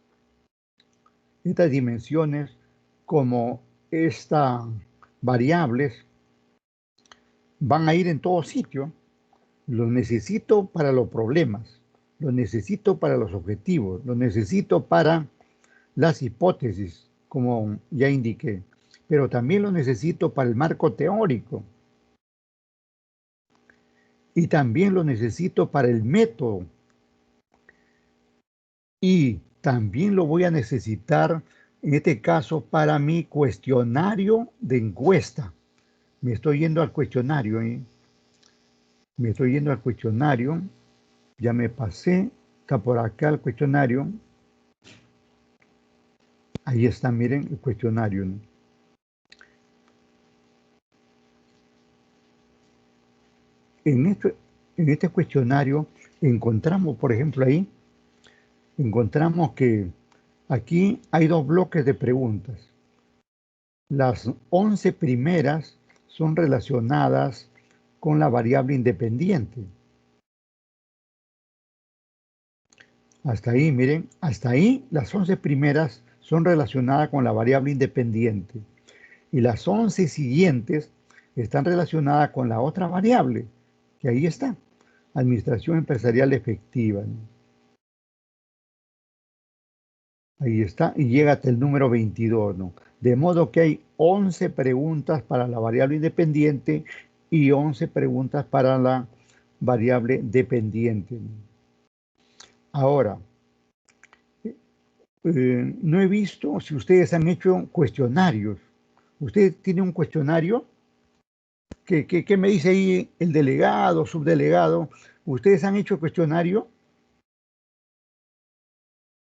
[SPEAKER 1] como estas variables van a ir en todo sitio. Los necesito para los problemas, los necesito para los objetivos, los necesito para las hipótesis, como ya indiqué, pero también los necesito para el marco teórico. Y también lo necesito para el método. Y también lo voy a necesitar, en este caso, para mi cuestionario de encuesta. Me estoy yendo al cuestionario, ¿eh? Me estoy yendo al cuestionario. Ya me pasé. Está por acá el cuestionario. Ahí está, miren, el cuestionario, ¿no? En este cuestionario encontramos, por ejemplo, encontramos que aquí hay dos bloques de preguntas. Las 11 primeras son relacionadas con la variable independiente. Hasta ahí, miren, hasta ahí las 11 primeras son relacionadas con la variable independiente. Y las 11 siguientes están relacionadas con la otra variable, que ahí está, administración empresarial efectiva, ¿no? Ahí está, y llega hasta el número 22, ¿no? De modo que hay 11 preguntas para la variable independiente y 11 preguntas para la variable dependiente, ¿no? Ahora, no he visto si ustedes han hecho cuestionarios. ¿Usted tiene un cuestionario? ¿Qué me dice ahí el delegado, subdelegado? ¿Ustedes han hecho cuestionario?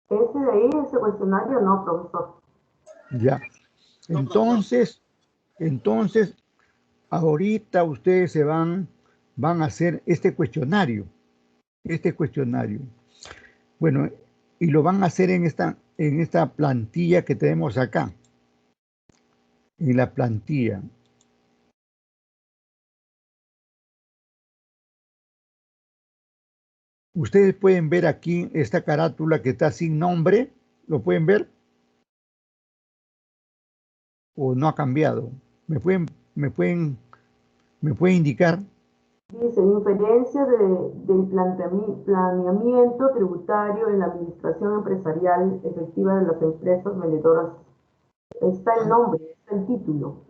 [SPEAKER 4] Ese de ahí, ese cuestionario, no, profesor.
[SPEAKER 1] Ya. Entonces, ahorita ustedes se van a hacer este cuestionario. Bueno, y lo van a hacer en esta plantilla que tenemos acá. En la plantilla. Ustedes pueden ver aquí esta carátula que está sin nombre. ¿Lo pueden ver? ¿O no ha cambiado? ¿Me pueden indicar?
[SPEAKER 4] Dice, inferencia del planeamiento tributario en la administración empresarial efectiva de las empresas vendedoras. Está el nombre, está el título.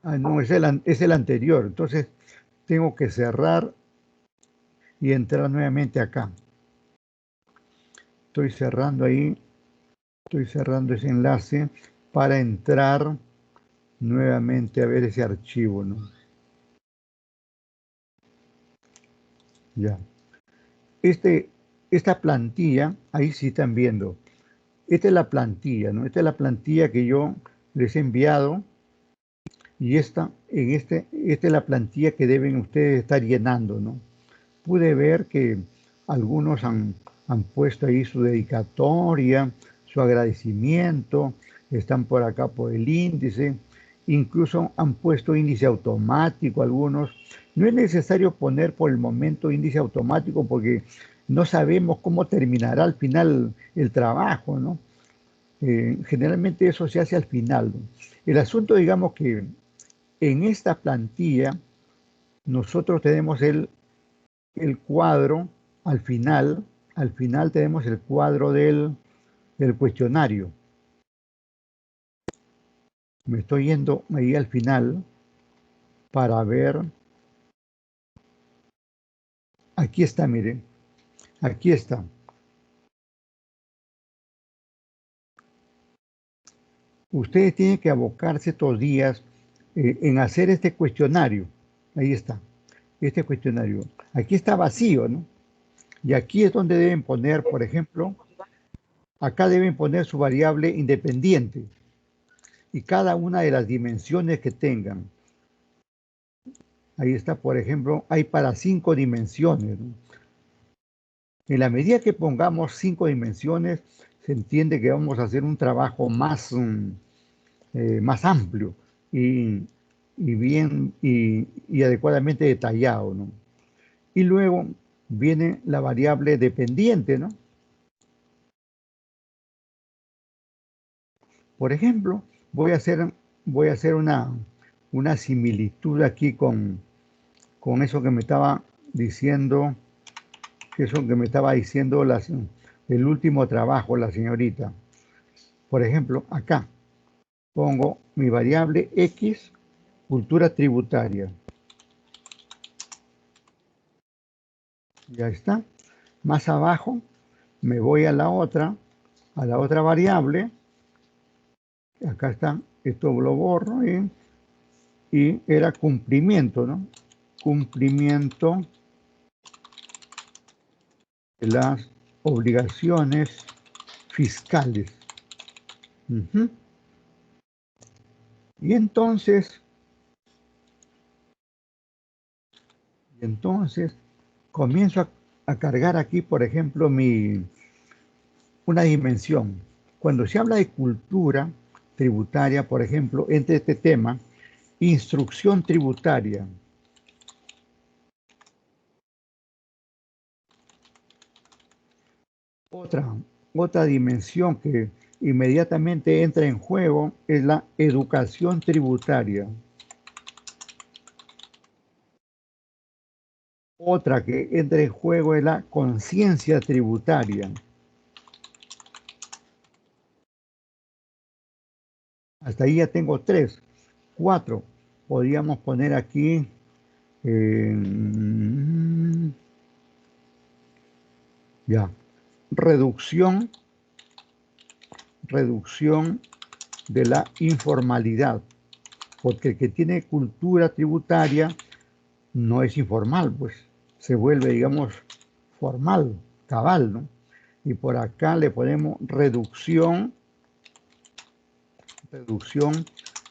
[SPEAKER 1] Ah, no, es el anterior. Entonces, tengo que cerrar y entrar nuevamente acá. Estoy cerrando ese enlace para entrar nuevamente a ver ese archivo, ¿no? Ya. Esta plantilla, ahí sí están viendo. Esta es la plantilla, ¿no? Esta es la plantilla que yo les he enviado. Y esta es la plantilla que deben ustedes estar llenando, ¿no? Pude ver que algunos han puesto ahí su dedicatoria, su agradecimiento, están por acá por el índice, incluso han puesto índice automático algunos. No es necesario poner por el momento índice automático porque no sabemos cómo terminará al final el trabajo, ¿no? Generalmente eso se hace al final, ¿no? El asunto, digamos que en esta plantilla nosotros tenemos el cuadro al final tenemos el cuadro del cuestionario. Me estoy yendo ahí al final para ver. Aquí está, miren. Aquí está. Ustedes tienen que abocarse estos días en hacer este cuestionario. Ahí está. Este cuestionario. Aquí está vacío, ¿no? Y aquí es donde deben poner, por ejemplo, acá deben poner su variable independiente y cada una de las dimensiones que tengan. Ahí está, por ejemplo, hay para 5 dimensiones, ¿no? En la medida que pongamos 5 dimensiones, se entiende que vamos a hacer un trabajo más, más amplio y bien y adecuadamente detallado, ¿no? Y luego viene la variable dependiente, ¿no? Por ejemplo, voy a hacer una similitud aquí con eso que me estaba diciendo, el último trabajo, la señorita. Por ejemplo, acá pongo mi variable X, cultura tributaria. Ya está. Más abajo me voy a la otra variable. Acá está, esto lo borro y era cumplimiento, ¿no? Cumplimiento de las obligaciones fiscales. Uh-huh. Y entonces comienzo a cargar aquí, por ejemplo, una dimensión. Cuando se habla de cultura tributaria, por ejemplo, entre este tema, instrucción tributaria. Otra dimensión que inmediatamente entra en juego es la educación tributaria. Otra que entra en juego es la conciencia tributaria. Hasta ahí ya tengo 3. 4. Podríamos poner aquí ya. Reducción de la informalidad. Porque el que tiene cultura tributaria no es informal, pues se vuelve, digamos, formal, cabal, ¿no? Y por acá le ponemos reducción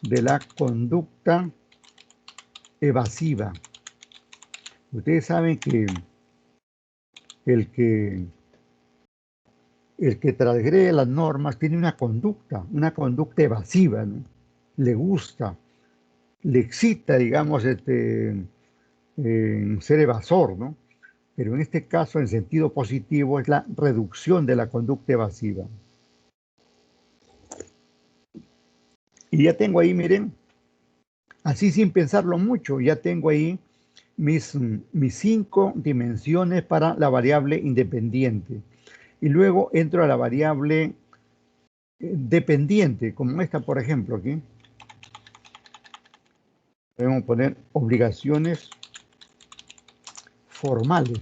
[SPEAKER 1] de la conducta evasiva. Ustedes saben que el que transgrede las normas tiene una conducta evasiva, ¿no? Le gusta, le excita, digamos, ser evasor, ¿no? Pero en este caso, en sentido positivo, es la reducción de la conducta evasiva. Y ya tengo ahí, miren, así sin pensarlo mucho, ya tengo ahí mis 5 dimensiones para la variable independiente. Y luego entro a la variable dependiente, como esta, por ejemplo, aquí. Podemos poner obligaciones formales.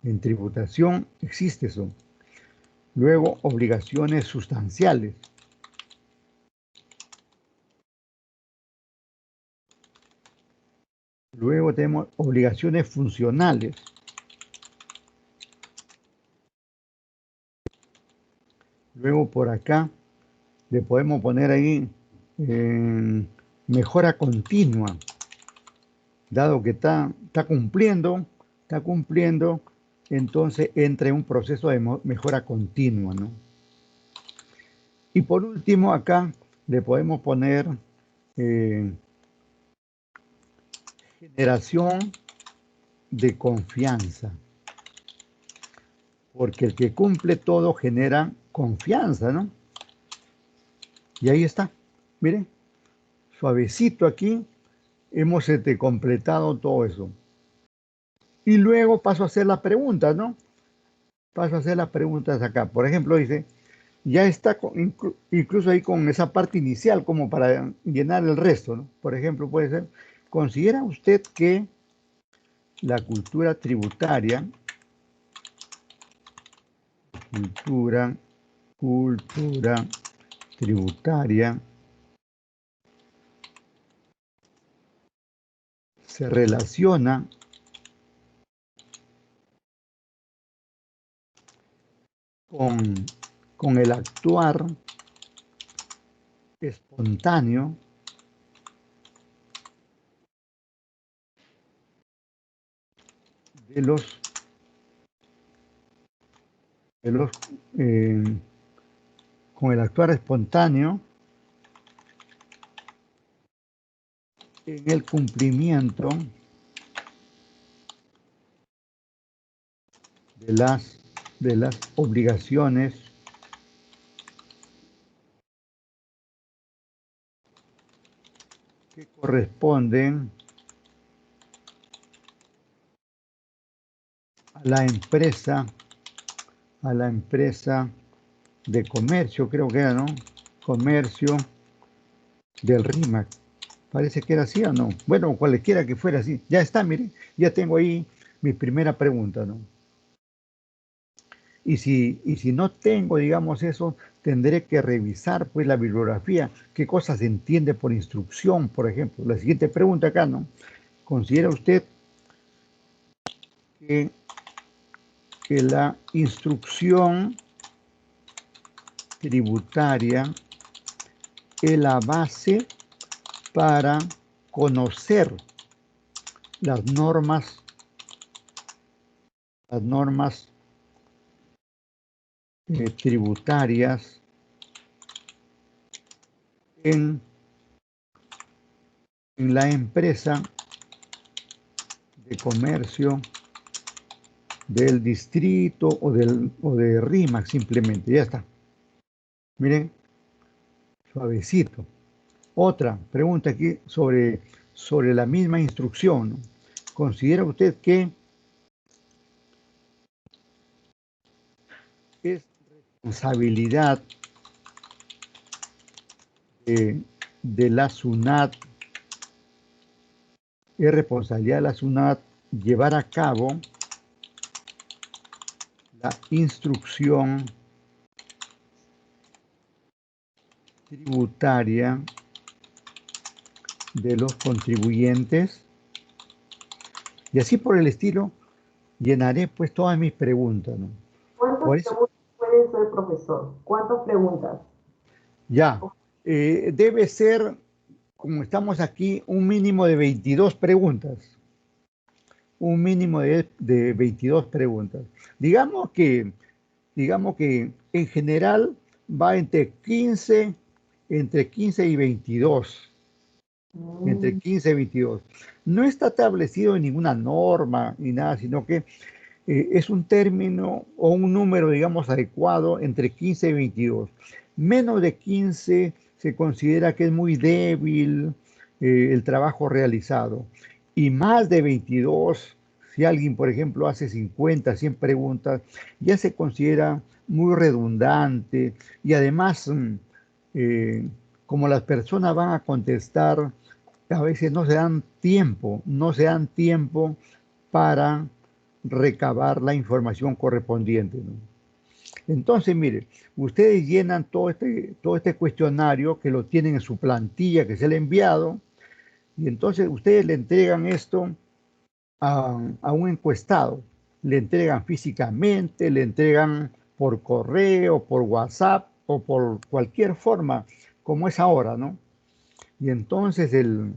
[SPEAKER 1] En tributación existe eso. Luego, obligaciones sustanciales. Luego tenemos obligaciones funcionales. Luego por acá le podemos poner ahí mejora continua. Dado que está cumpliendo, entonces entra en un proceso de mejora continua, ¿no? Y por último acá le podemos poner generación de confianza, porque el que cumple todo genera confianza, ¿no? Y ahí está, miren, suavecito aquí hemos completado todo eso. Y luego paso a hacer las preguntas, ¿no? Paso a hacer las preguntas acá. Por ejemplo, dice, ya está incluso ahí con esa parte inicial como para llenar el resto, ¿no? Por ejemplo, puede ser, ¿considera usted que la cultura tributaria, cultura tributaria se relaciona con el actuar espontáneo de los con el actuar espontáneo en el cumplimiento de las obligaciones que corresponden a la empresa de comercio, creo que era, ¿no? Comercio del RIMAC. Parece que era así o no. Bueno, cualquiera que fuera así. Ya está, miren, ya tengo ahí mi primera pregunta, ¿no? Y si no tengo, digamos, eso, tendré que revisar, pues, la bibliografía. ¿Qué cosas se entiende por instrucción, por ejemplo? La siguiente pregunta acá, ¿no? ¿Considera usted que la instrucción tributaria es la base para conocer las normas tributarias en la empresa de comercio del distrito o de RIMAC simplemente? Ya está. Miren, suavecito. Otra pregunta aquí sobre la misma instrucción, ¿no? ¿Considera usted que es responsabilidad de la SUNAT, es responsabilidad de la SUNAT llevar a cabo la instrucción tributaria de los contribuyentes? Y así por el estilo llenaré pues todas mis preguntas, ¿no?
[SPEAKER 4] ¿Cuántas preguntas pueden ser, profesor? ¿Cuántas preguntas?
[SPEAKER 1] Ya, debe ser, como estamos aquí, un mínimo de 22 preguntas. Un mínimo de 22 preguntas. Digamos que en general va entre 15 y 22. Entre 15 y 22. No está establecido en ninguna norma ni nada, sino que es un término o un número, digamos, adecuado entre 15 y 22. Menos de 15 se considera que es muy débil el trabajo realizado. Y más de 22, si alguien, por ejemplo, hace 50, 100 preguntas, ya se considera muy redundante. Y además, como las personas van a contestar, a veces no se dan tiempo para recabar la información correspondiente, ¿no? Entonces, mire, ustedes llenan todo este cuestionario que lo tienen en su plantilla que se le ha enviado, Y entonces ustedes le entregan esto a un encuestado. Le entregan físicamente, le entregan por correo, por WhatsApp o por cualquier forma, como es ahora, ¿no? Y entonces el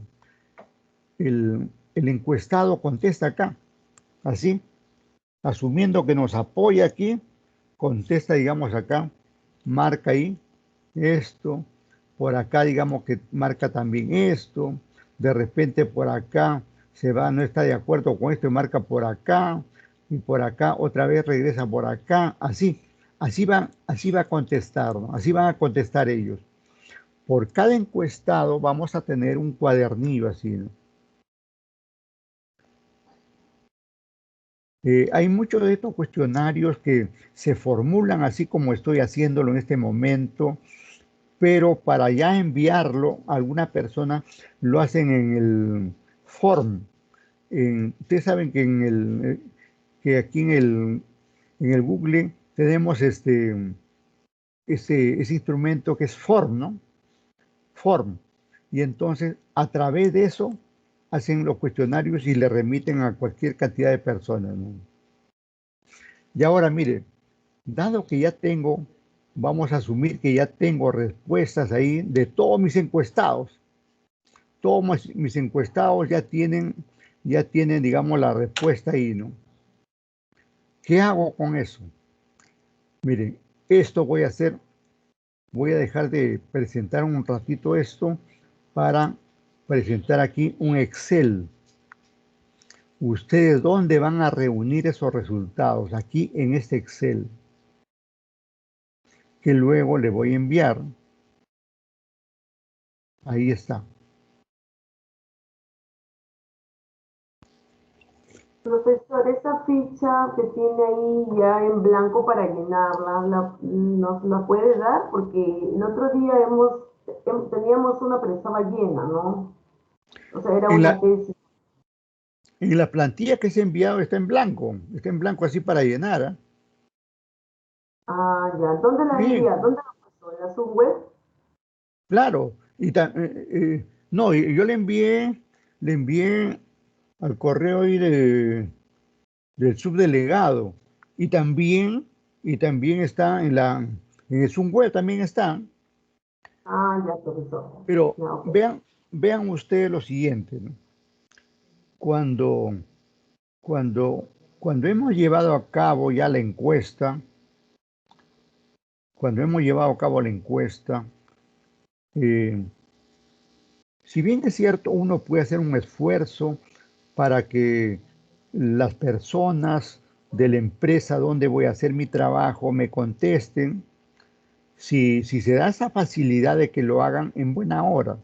[SPEAKER 1] encuestado contesta acá, así, asumiendo que nos apoya aquí, contesta, digamos, acá, marca ahí esto, por acá, digamos que marca también esto, de repente por acá se va, no está de acuerdo con esto y marca por acá, y por acá otra vez regresa por acá, así va a contestar, ¿no? Así van a contestar ellos. Por cada encuestado vamos a tener un cuadernillo así, ¿no? Hay muchos de estos cuestionarios que se formulan así como estoy haciéndolo en este momento, pero para ya enviarlo a alguna persona lo hacen en el form. Ustedes saben que aquí en el Google tenemos ese instrumento que es form, ¿no? Form. Y entonces a través de eso hacen los cuestionarios y le remiten a cualquier cantidad de personas, ¿no? Y ahora mire, dado que ya tengo, vamos a asumir que ya tengo respuestas ahí de todos mis encuestados. Todos mis encuestados ya tienen, digamos, la respuesta ahí, ¿no? ¿Qué hago con eso? Miren, esto voy a hacer, voy a dejar de presentar un ratito esto para presentar aquí un Excel. ¿Ustedes dónde van a reunir esos resultados? Aquí en este Excel, que luego le voy a enviar. Ahí está.
[SPEAKER 4] Profesor, esa ficha que tiene ahí ya en blanco para llenarla, ¿nos la puede dar? Porque el otro día teníamos una, pero estaba llena, ¿no? O sea, era
[SPEAKER 1] En
[SPEAKER 4] una
[SPEAKER 1] la,
[SPEAKER 4] tesis.
[SPEAKER 1] en la plantilla que se ha enviado está en blanco así para llenar, ¿eh?
[SPEAKER 4] Ah, ya. ¿Dónde la
[SPEAKER 1] Sí,
[SPEAKER 4] envía? ¿Dónde la puso? ¿En la subweb?
[SPEAKER 1] claro. No, yo le envié al correo ahí del subdelegado y también está en el Zoom web también está.
[SPEAKER 4] Ah, ya, profesor.
[SPEAKER 1] Pero
[SPEAKER 4] Ya, ok.
[SPEAKER 1] vean ustedes lo siguiente, ¿no? Cuando, cuando hemos llevado a cabo ya la encuesta, cuando hemos llevado a cabo la encuesta, eh, si bien es cierto, uno puede hacer un esfuerzo para que las personas de la empresa donde voy a hacer mi trabajo me contesten, si se da esa facilidad de que lo hagan en buena hora.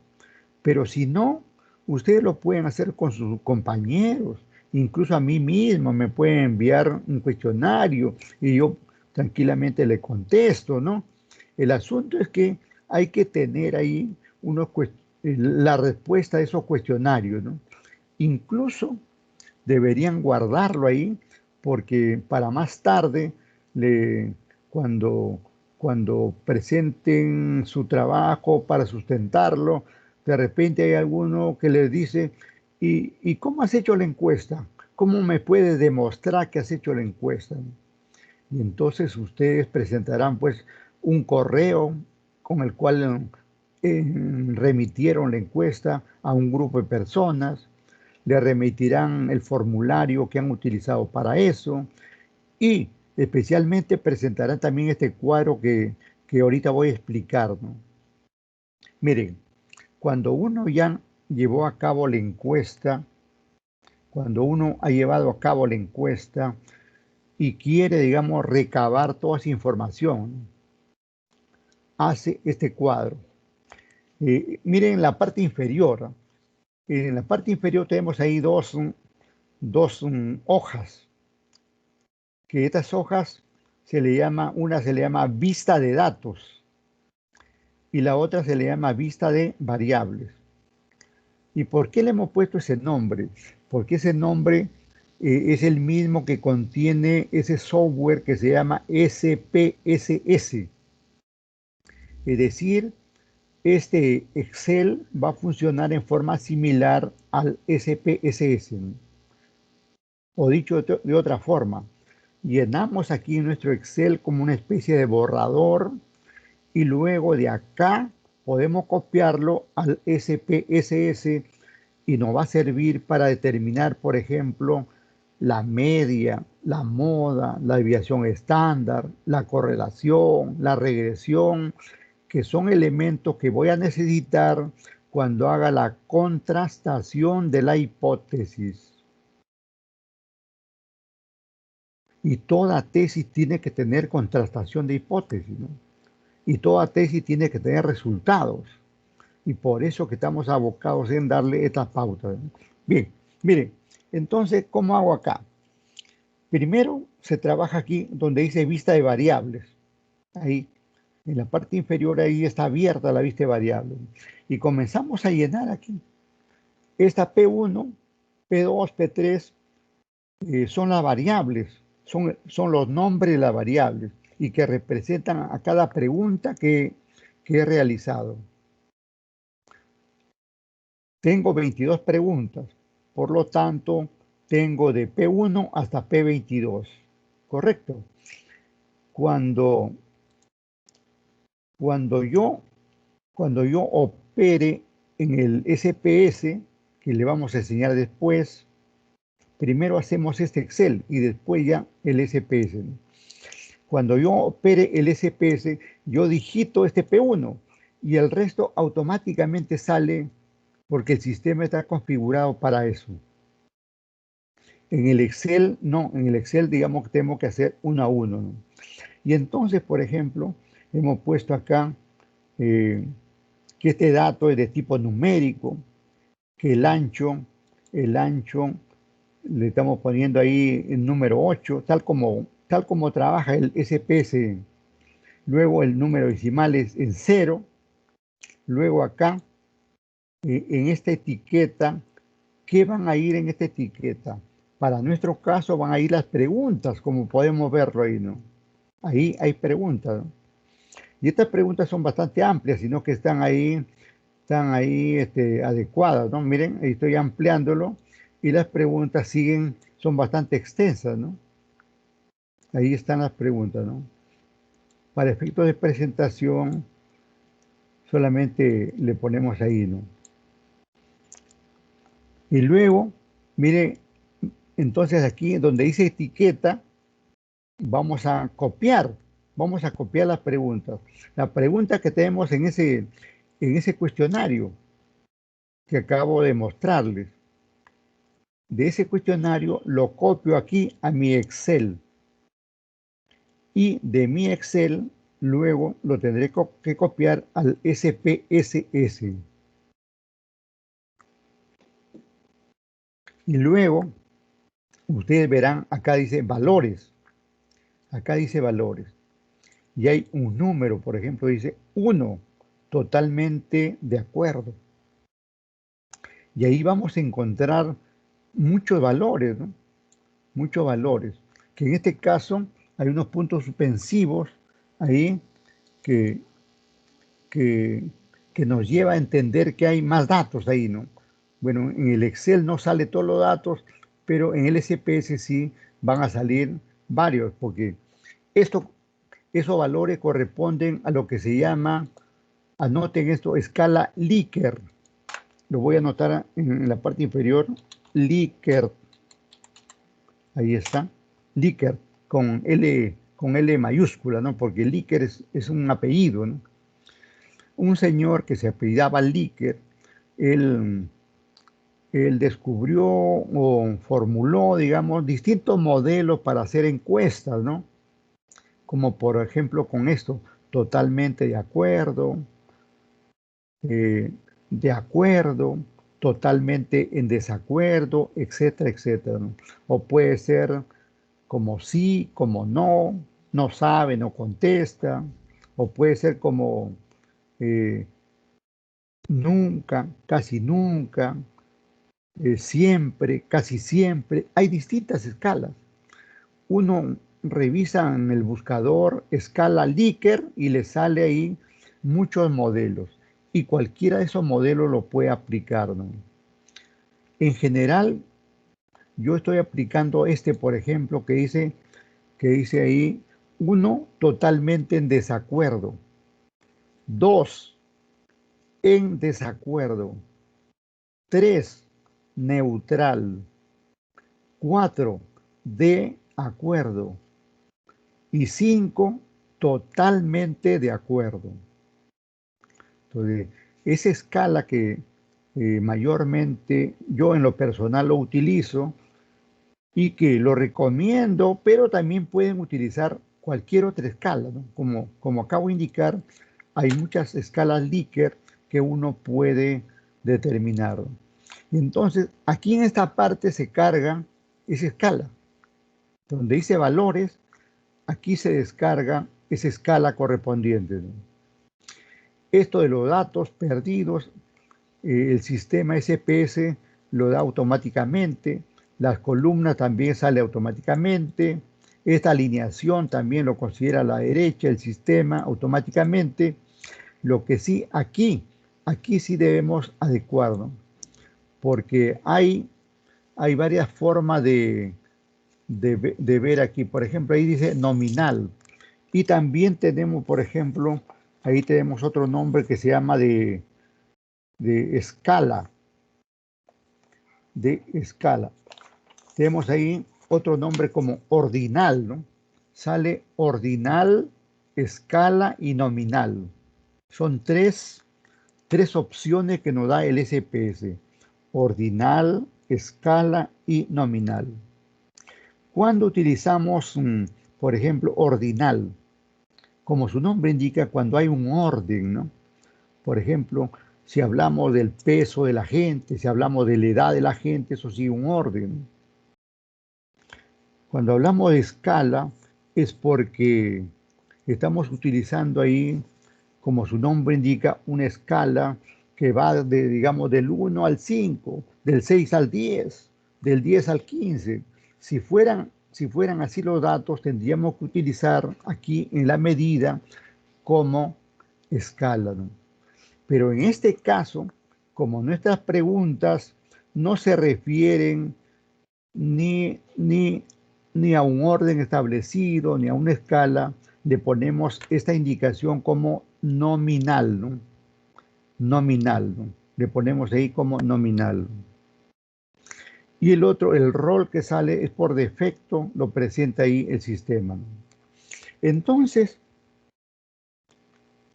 [SPEAKER 1] Pero si no, ustedes lo pueden hacer con sus compañeros, incluso a mí mismo me pueden enviar un cuestionario y yo tranquilamente le contesto, ¿no? El asunto es que hay que tener ahí la respuesta a esos cuestionarios, ¿no? Incluso deberían guardarlo ahí porque para más tarde, le, cuando, cuando presenten su trabajo para sustentarlo, de repente hay alguno que les dice, ¿y cómo has hecho la encuesta? ¿Cómo me puedes demostrar que has hecho la encuesta? Y entonces ustedes presentarán pues un correo con el cual remitieron la encuesta a un grupo de personas, le remitirán el formulario que han utilizado para eso y especialmente presentarán también este cuadro que ahorita voy a explicar, ¿no? Miren, cuando uno ya llevó a cabo la encuesta, cuando uno ha llevado a cabo la encuesta y quiere, digamos, recabar toda esa información, hace este cuadro. Miren en la parte inferior. En la parte inferior tenemos ahí dos hojas, que estas hojas una se le llama vista de datos y la otra se le llama vista de variables. ¿Y por qué le hemos puesto ese nombre? Porque ese nombre es el mismo que contiene ese software que se llama SPSS. Es decir, este Excel va a funcionar en forma similar al SPSS, ¿no? O dicho de otra forma, llenamos aquí nuestro Excel como una especie de borrador y luego de acá podemos copiarlo al SPSS y nos va a servir para determinar, por ejemplo, la media, la moda, la desviación estándar, la correlación, la regresión, que son elementos que voy a necesitar cuando haga la contrastación de la hipótesis. Y toda tesis tiene que tener contrastación de hipótesis, ¿no? Y toda tesis tiene que tener resultados. Y por eso que estamos abocados en darle estas pautas, ¿no? Bien, miren, entonces, ¿cómo hago acá? Primero se trabaja aquí donde dice vista de variables. Ahí, en la parte inferior, ahí está abierta la vista de variables. Y comenzamos a llenar aquí. Esta P1, P2, P3 son las variables, son los nombres de las variables y que representan a cada pregunta que he realizado. Tengo 22 preguntas, por lo tanto, tengo de P1 hasta P22, ¿correcto? Cuando yo opere en el SPS, que le vamos a enseñar después, primero hacemos este Excel y después ya el SPS. Cuando yo opere el SPS, yo digito este P1 y el resto automáticamente sale porque el sistema está configurado para eso. En el Excel, no, en el Excel digamos que tenemos que hacer uno a uno, ¿no? Y entonces, por ejemplo, hemos puesto acá que este dato es de tipo numérico, que el ancho le estamos poniendo ahí el número 8, tal como trabaja el SPS. Luego el número decimal es en 0. Luego acá, en esta etiqueta, ¿qué van a ir en esta etiqueta? Para nuestro caso van a ir las preguntas, como podemos verlo ahí, ¿no? Ahí hay preguntas, ¿no? Y estas preguntas son bastante amplias, sino que están ahí adecuadas, ¿no? Miren, ahí estoy ampliándolo y las preguntas son bastante extensas, ¿no? Ahí están las preguntas, ¿no? Para efectos de presentación, solamente le ponemos ahí, ¿no? Y luego, mire, entonces aquí donde dice etiqueta, vamos a copiar las preguntas. La pregunta que tenemos en ese cuestionario que acabo de mostrarles. De ese cuestionario lo copio aquí a mi Excel. Y de mi Excel luego lo tendré que copiar al SPSS. Y luego, ustedes verán, acá dice valores. Acá dice valores. Y hay un número, por ejemplo, dice 1, totalmente de acuerdo. Y ahí vamos a encontrar muchos valores, ¿no? Muchos valores. Que en este caso hay unos puntos suspensivos ahí que nos lleva a entender que hay más datos ahí, ¿no? Bueno, en el Excel no sale todos los datos, pero en el SPS sí van a salir varios, porque esos valores corresponden a lo que se llama, anoten esto, escala Likert. Lo voy a anotar en la parte inferior, Likert. Ahí está, Likert, con L mayúscula, ¿no? Porque Likert es un apellido, ¿no? Un señor que se apellidaba Likert, él descubrió o formuló, digamos, distintos modelos para hacer encuestas, ¿no? Como por ejemplo con esto, totalmente de acuerdo, totalmente en desacuerdo, etcétera, etcétera, ¿no? O puede ser como sí, como no sabe, no contesta, o puede ser como nunca, casi nunca, siempre, casi siempre. Hay distintas escalas. Uno revisa en el buscador escala Likert y le sale ahí muchos modelos. y cualquiera de esos modelos lo puede aplicar, ¿no? En general, yo estoy aplicando por ejemplo, que dice ahí, 1, totalmente en desacuerdo. 2, en desacuerdo. 3, neutral. 4, de acuerdo. Y 5, totalmente de acuerdo. Entonces, esa escala que mayormente yo en lo personal lo utilizo y que lo recomiendo, pero también pueden utilizar cualquier otra escala, ¿no? Como acabo de indicar, hay muchas escalas Likert que uno puede determinar. Entonces, aquí en esta parte se carga esa escala. Donde dice valores, aquí se descarga esa escala correspondiente, ¿no? Esto de los datos perdidos, el sistema SPS lo da automáticamente, las columnas también sale automáticamente, esta alineación también lo considera a la derecha el sistema automáticamente. Lo que sí, aquí sí debemos adecuarnos, porque hay varias formas de ver aquí. Por ejemplo, ahí dice nominal. Y también tenemos, por ejemplo, ahí tenemos otro nombre que se llama de escala. De escala. Tenemos ahí otro nombre como ordinal, ¿no? Sale ordinal, escala y nominal. Son tres opciones que nos da el SPS. Ordinal, escala y nominal. Cuando utilizamos, por ejemplo, ordinal, como su nombre indica, cuando hay un orden, ¿no? Por ejemplo, si hablamos del peso de la gente, si hablamos de la edad de la gente, eso sí, un orden. Cuando hablamos de escala, es porque estamos utilizando ahí, como su nombre indica, una escala que va de, digamos, del 1 al 5, del 6 al 10, del 10 al 15. Si fueran así los datos, tendríamos que utilizar aquí en la medida como escala, ¿no? Pero en este caso, como nuestras preguntas no se refieren ni a un orden establecido, ni a una escala, le ponemos esta indicación como nominal, ¿no? Nominal, ¿no? Le ponemos ahí como nominal. Y el otro, el rol que sale es por defecto, lo presenta ahí el sistema, ¿no? Entonces,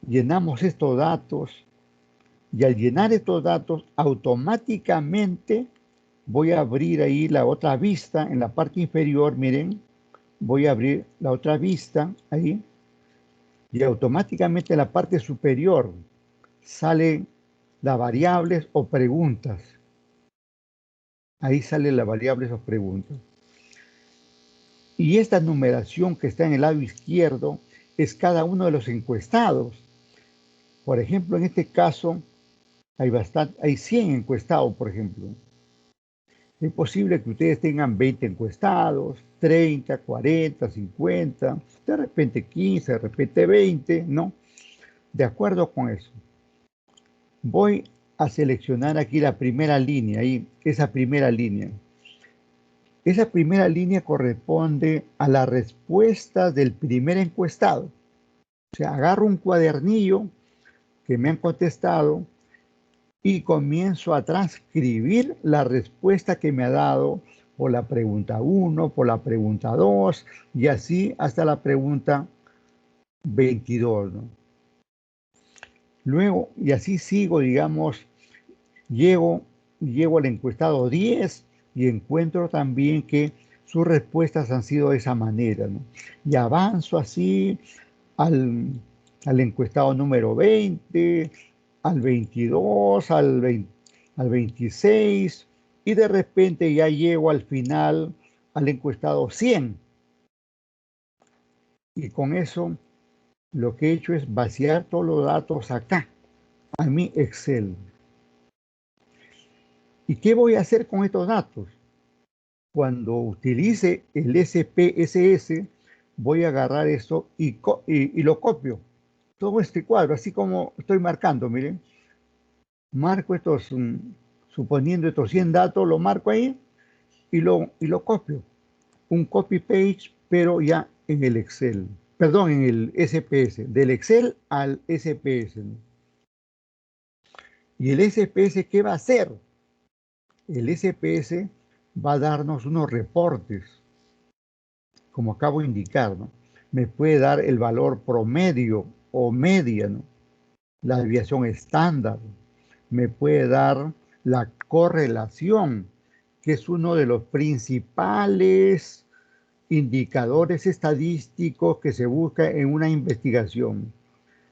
[SPEAKER 1] llenamos estos datos y al llenar estos datos, automáticamente voy a abrir ahí la otra vista en la parte inferior, miren, voy a abrir la otra vista ahí y automáticamente en la parte superior salen las variables o preguntas. Ahí salen las variables o preguntas. Y esta numeración que está en el lado izquierdo es cada uno de los encuestados. Por ejemplo, en este caso hay 100 encuestados, por ejemplo. Es posible que ustedes tengan 20 encuestados, 30, 40, 50, de repente 15, de repente 20, ¿no? De acuerdo con eso. Voy a seleccionar aquí la primera línea, ahí, esa primera línea. Esa primera línea corresponde a las respuestas del primer encuestado. O sea, agarro un cuadernillo que me han contestado y comienzo a transcribir la respuesta que me ha dado por la pregunta 1, por la pregunta 2 y así hasta la pregunta 22, ¿no? Luego, y así sigo, digamos, llego al encuestado 10 y encuentro también que sus respuestas han sido de esa manera, ¿no? Y avanzo así al encuestado número 20, al 22, al 26, y de repente ya llego al final, al encuestado 100. Y con eso lo que he hecho es vaciar todos los datos acá, a mi Excel. ¿Y qué voy a hacer con estos datos? Cuando utilice el SPSS, voy a agarrar esto y lo copio. Todo este cuadro, así como estoy marcando, miren, Marco estos, suponiendo estos 100 datos, lo marco ahí y lo copio. Un copy page, pero ya en el Excel. Perdón, en el SPS. Del Excel al SPS. ¿No? ¿Y el SPS qué va a hacer? El SPS va a darnos unos reportes, como acabo de indicar, ¿no? Me puede dar el valor promedio o media, ¿no? La desviación estándar, me puede dar la correlación, que es uno de los principales indicadores estadísticos que se busca en una investigación.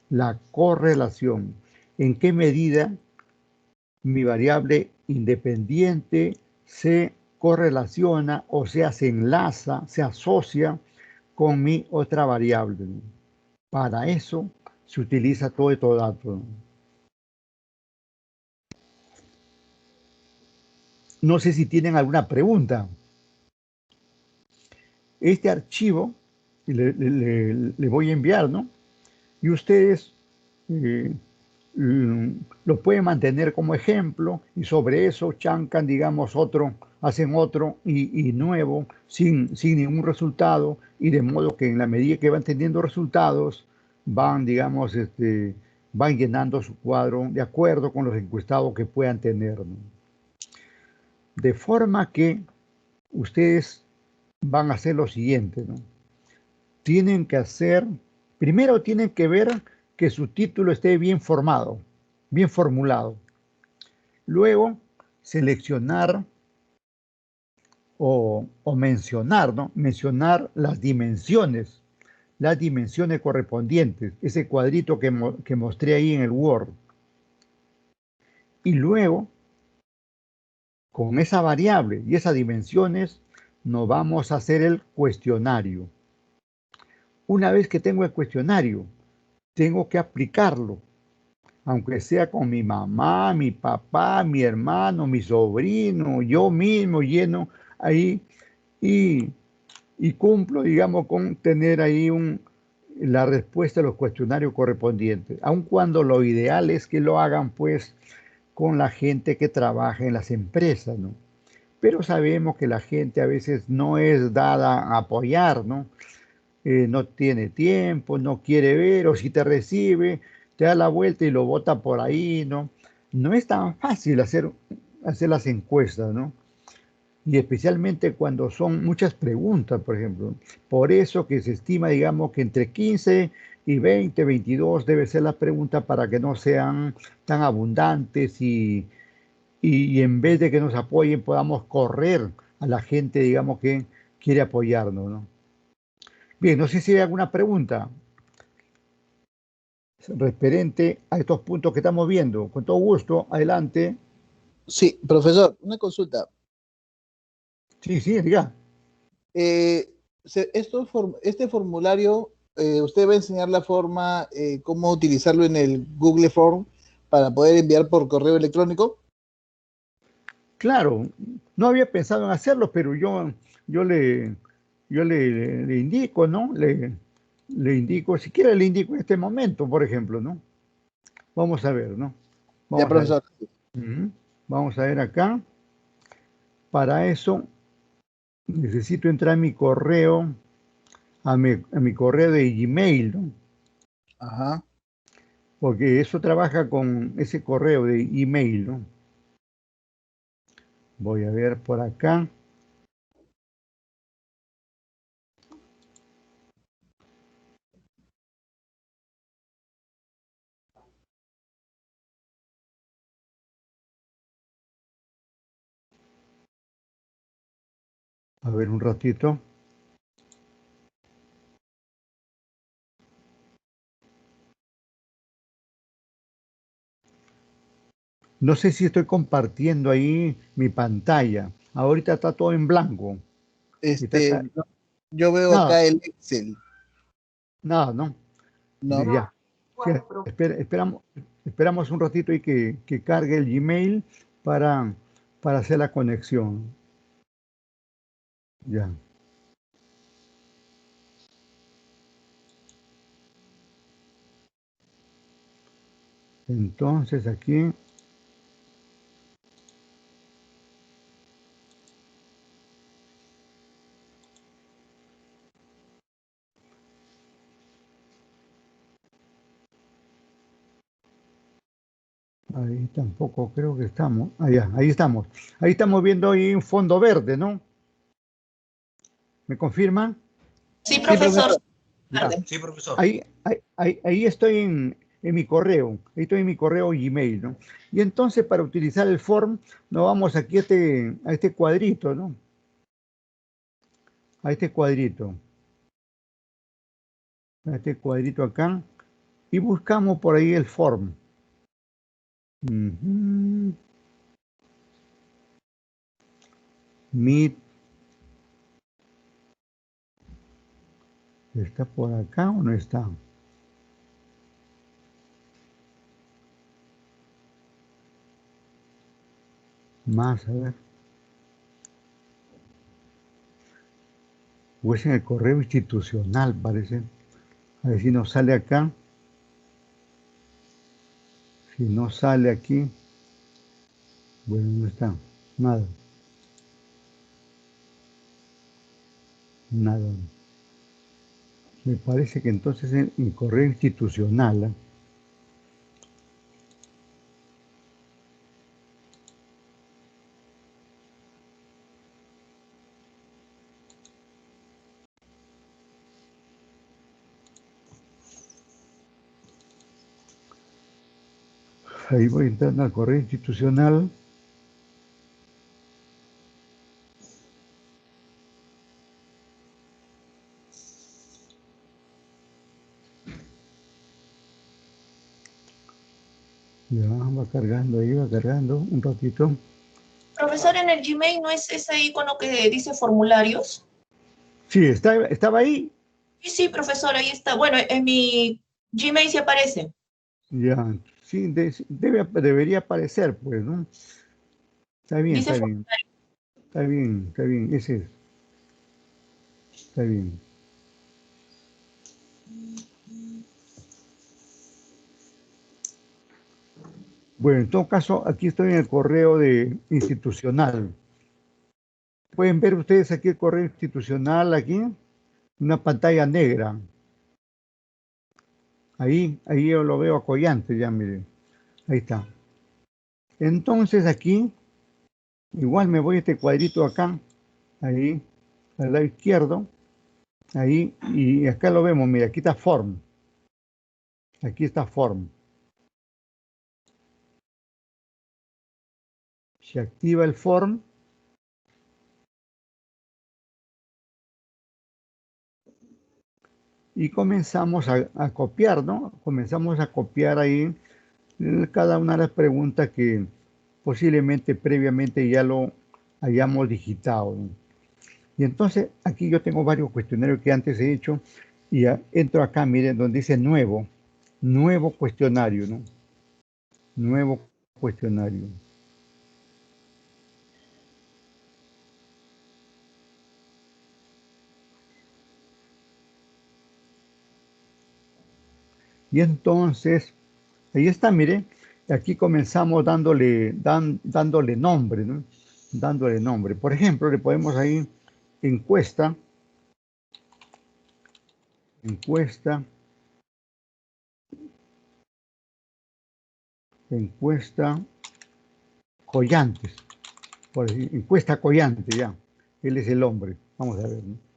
[SPEAKER 1] La correlación. ¿En qué medida mi variable independiente se correlaciona o sea, se enlaza, se asocia con mi otra variable? Para eso se utiliza todo estos datos. No sé si tienen alguna pregunta. Este archivo le voy a enviar, ¿no? Y ustedes eh, lo pueden mantener como ejemplo y sobre eso chancan, digamos, otro, hacen otro y nuevo sin ningún resultado y de modo que en la medida que van teniendo resultados van, digamos, van llenando su cuadro de acuerdo con los encuestados que puedan tener, ¿no? De forma que ustedes van a hacer lo siguiente, ¿no? Tienen que hacer, primero tienen que ver que su título esté bien formado, bien formulado. Luego, seleccionar o mencionar, ¿no? Mencionar las dimensiones correspondientes, ese cuadrito que mostré ahí en el Word. Y luego, con esa variable y esas dimensiones, nos vamos a hacer el cuestionario. Una vez que tengo el cuestionario, tengo que aplicarlo, aunque sea con mi mamá, mi papá, mi hermano, mi sobrino, yo mismo lleno ahí y, y cumplo, digamos, con tener ahí la respuesta a los cuestionarios correspondientes, aun cuando lo ideal es que lo hagan pues con la gente que trabaja en las empresas, ¿no? Pero sabemos que la gente a veces no es dada a apoyar, ¿no? No tiene tiempo, no quiere ver, o si te recibe, te da la vuelta y lo bota por ahí, ¿no? No es tan fácil hacer las encuestas, ¿no? Y especialmente cuando son muchas preguntas, por ejemplo. Por eso que se estima, digamos, que entre 15 y 20, 22 debe ser la pregunta para que no sean tan abundantes y en vez de que nos apoyen podamos correr a la gente, digamos, que quiere apoyarnos, ¿no? Bien, no sé si hay alguna pregunta referente a estos puntos que estamos viendo. Con todo gusto, adelante.
[SPEAKER 5] Sí, profesor, una consulta.
[SPEAKER 1] Sí, sí, diga.
[SPEAKER 5] Este formulario, usted va a enseñar la forma, cómo utilizarlo en el Google Form para poder enviar por correo electrónico.
[SPEAKER 1] Claro, no había pensado en hacerlo, pero yo le, le indico, ¿no? Le indico, si quiere le indico en este momento, por ejemplo, ¿no? Vamos a ver, ¿no?
[SPEAKER 5] Ya,
[SPEAKER 1] Vamos a ver.
[SPEAKER 5] profesor.
[SPEAKER 1] Ujú. Vamos a ver acá. Para eso necesito entrar a mi correo, a mi correo de Gmail, ¿no?
[SPEAKER 5] Ajá.
[SPEAKER 1] Porque eso trabaja con ese correo de email, ¿no? Voy a ver por acá. A ver un ratito. No sé si estoy compartiendo ahí mi pantalla. Ahorita está todo en blanco.
[SPEAKER 5] Este, yo veo
[SPEAKER 1] Nada,
[SPEAKER 5] acá el Excel,
[SPEAKER 1] nada, ¿no?
[SPEAKER 5] ¿no?
[SPEAKER 1] Ya. Sí,
[SPEAKER 4] Bueno, pero
[SPEAKER 1] esperamos un ratito y que cargue el Gmail para hacer la conexión. Ya. Entonces aquí. Ahí tampoco creo que estamos. Ahí estamos. Ahí estamos viendo ahí un fondo verde, ¿no? ¿Me confirman?
[SPEAKER 7] Sí, profesor.
[SPEAKER 1] Ya.
[SPEAKER 2] Sí, profesor.
[SPEAKER 1] Ahí estoy en mi correo. Ahí estoy en mi correo Gmail, ¿no? Y entonces para utilizar el form, nos vamos aquí a este cuadrito, ¿no? A este cuadrito. A este cuadrito acá. Y buscamos por ahí el form. Ujú. Meet. ¿Está por acá o no está? Más, a ver. O es en el correo institucional, parece. A ver si nos sale acá. Si no sale aquí. Bueno, no está. Nada. Nada. Me parece que entonces es en correo institucional. ¿Eh? Ahí voy entrando al correo institucional. Ya va cargando ahí, va cargando un ratito.
[SPEAKER 7] Profesor, en el Gmail no es ese icono que dice formularios.
[SPEAKER 1] Sí, estaba ahí.
[SPEAKER 7] Sí, profesor, ahí está. Bueno, en mi Gmail sí aparece.
[SPEAKER 1] Ya, sí, debería aparecer, pues, ¿no? Está bien,
[SPEAKER 7] Dice
[SPEAKER 1] está bien. Está bien, está bien, ese es. Está bien. Bueno, en todo caso, aquí estoy en el correo institucional. Pueden ver ustedes aquí el correo institucional, aquí, una pantalla negra. Ahí yo lo veo acollante, ya miren. Ahí está. Entonces aquí, igual me voy a este cuadrito acá, ahí, al lado izquierdo, ahí, y acá lo vemos, mira, aquí está form. Aquí está form. Se activa el form. Y comenzamos a copiar, ¿no? Comenzamos a copiar ahí cada una de las preguntas que posiblemente previamente ya lo hayamos digitado, ¿no? Y entonces aquí yo tengo varios cuestionarios que antes he hecho y entro acá, miren, donde dice nuevo cuestionario, ¿no? Nuevo cuestionario. Y entonces, ahí está, mire, aquí comenzamos dándole nombre, ¿no? Dándole nombre. Por ejemplo, le podemos ahí encuesta Collantes, por decir, encuesta Collante, ya. Él es el hombre. Vamos a ver, ¿no?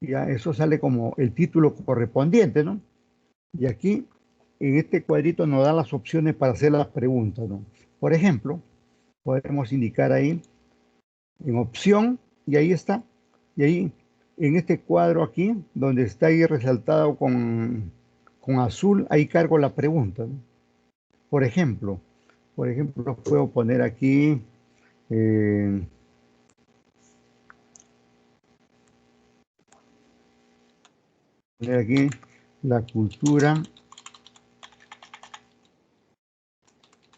[SPEAKER 1] Ya eso sale como el título correspondiente, ¿no? Y aquí, en este cuadrito nos da las opciones para hacer las preguntas, ¿no? Por ejemplo, podemos indicar ahí en opción, y ahí está. Y ahí, en este cuadro aquí, donde está ahí resaltado con azul, ahí cargo la pregunta, ¿no? Por ejemplo, puedo poner aquí la cultura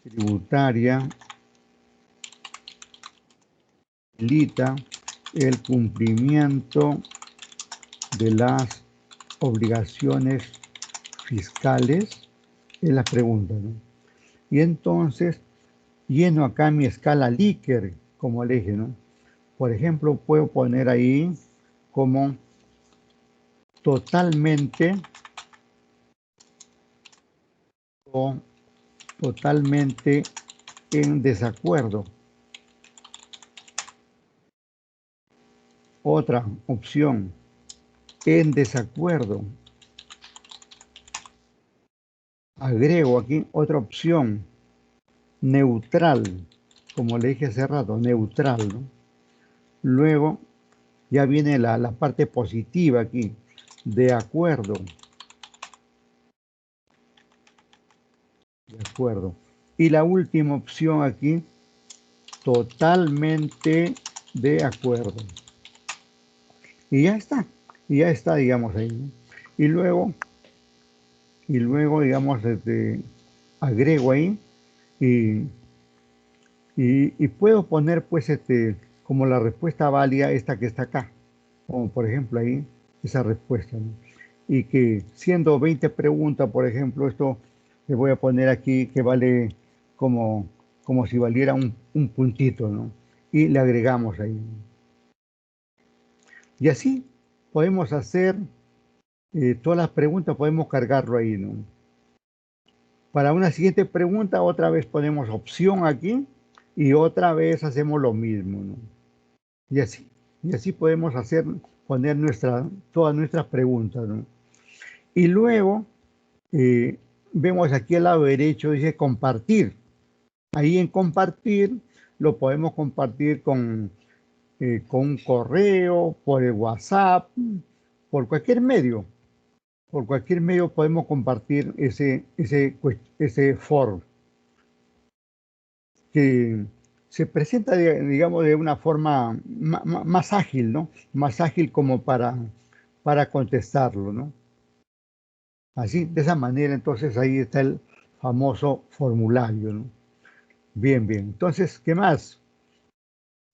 [SPEAKER 1] tributaria facilita el cumplimiento de las obligaciones fiscales, es la pregunta, ¿no? Y entonces lleno acá mi escala Likert como el eje, ¿no? Por ejemplo, puedo poner ahí como totalmente totalmente en desacuerdo. Otra opción, en desacuerdo. Agrego aquí otra opción, neutral, como le dije hace rato, neutral, ¿no? Luego ya viene la parte positiva aquí, de acuerdo. De acuerdo. Y la última opción aquí, totalmente de acuerdo. Y ya está, digamos, ahí, ¿no? Y luego, digamos, agrego ahí y puedo poner, pues, como la respuesta válida esta que está acá. Como, por ejemplo, ahí, esa respuesta, ¿no? Y que siendo 20 preguntas, por ejemplo, esto le voy a poner aquí que vale como si valiera un puntito, ¿no? Y le agregamos ahí. Y así podemos hacer todas las preguntas, podemos cargarlo ahí, ¿no? Para una siguiente pregunta, otra vez ponemos opción aquí y otra vez hacemos lo mismo, ¿no? Y así podemos poner todas nuestras preguntas, ¿no? Y luego vemos aquí al lado derecho, dice compartir. Ahí en compartir lo podemos compartir con un correo, por el WhatsApp, por cualquier medio. Por cualquier medio podemos compartir ese foro que se presenta, digamos, de una forma más ágil, ¿no? Más ágil como para contestarlo, ¿no? Así, de esa manera, entonces ahí está el famoso formulario, ¿no? Bien, bien. Entonces, ¿qué más?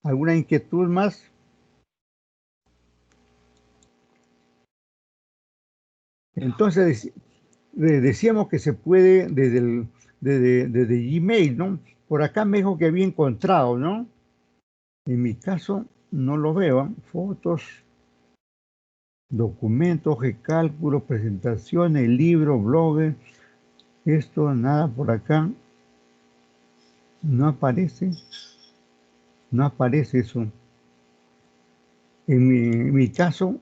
[SPEAKER 1] ¿Alguna inquietud más? Entonces, decíamos que se puede desde Gmail, ¿no? Por acá me dijo que había encontrado, ¿no? En mi caso, no lo veo, ¿eh? Fotos, documentos, cálculos, presentaciones, libros, blogs. Esto, nada por acá. No aparece. No aparece eso. En mi caso,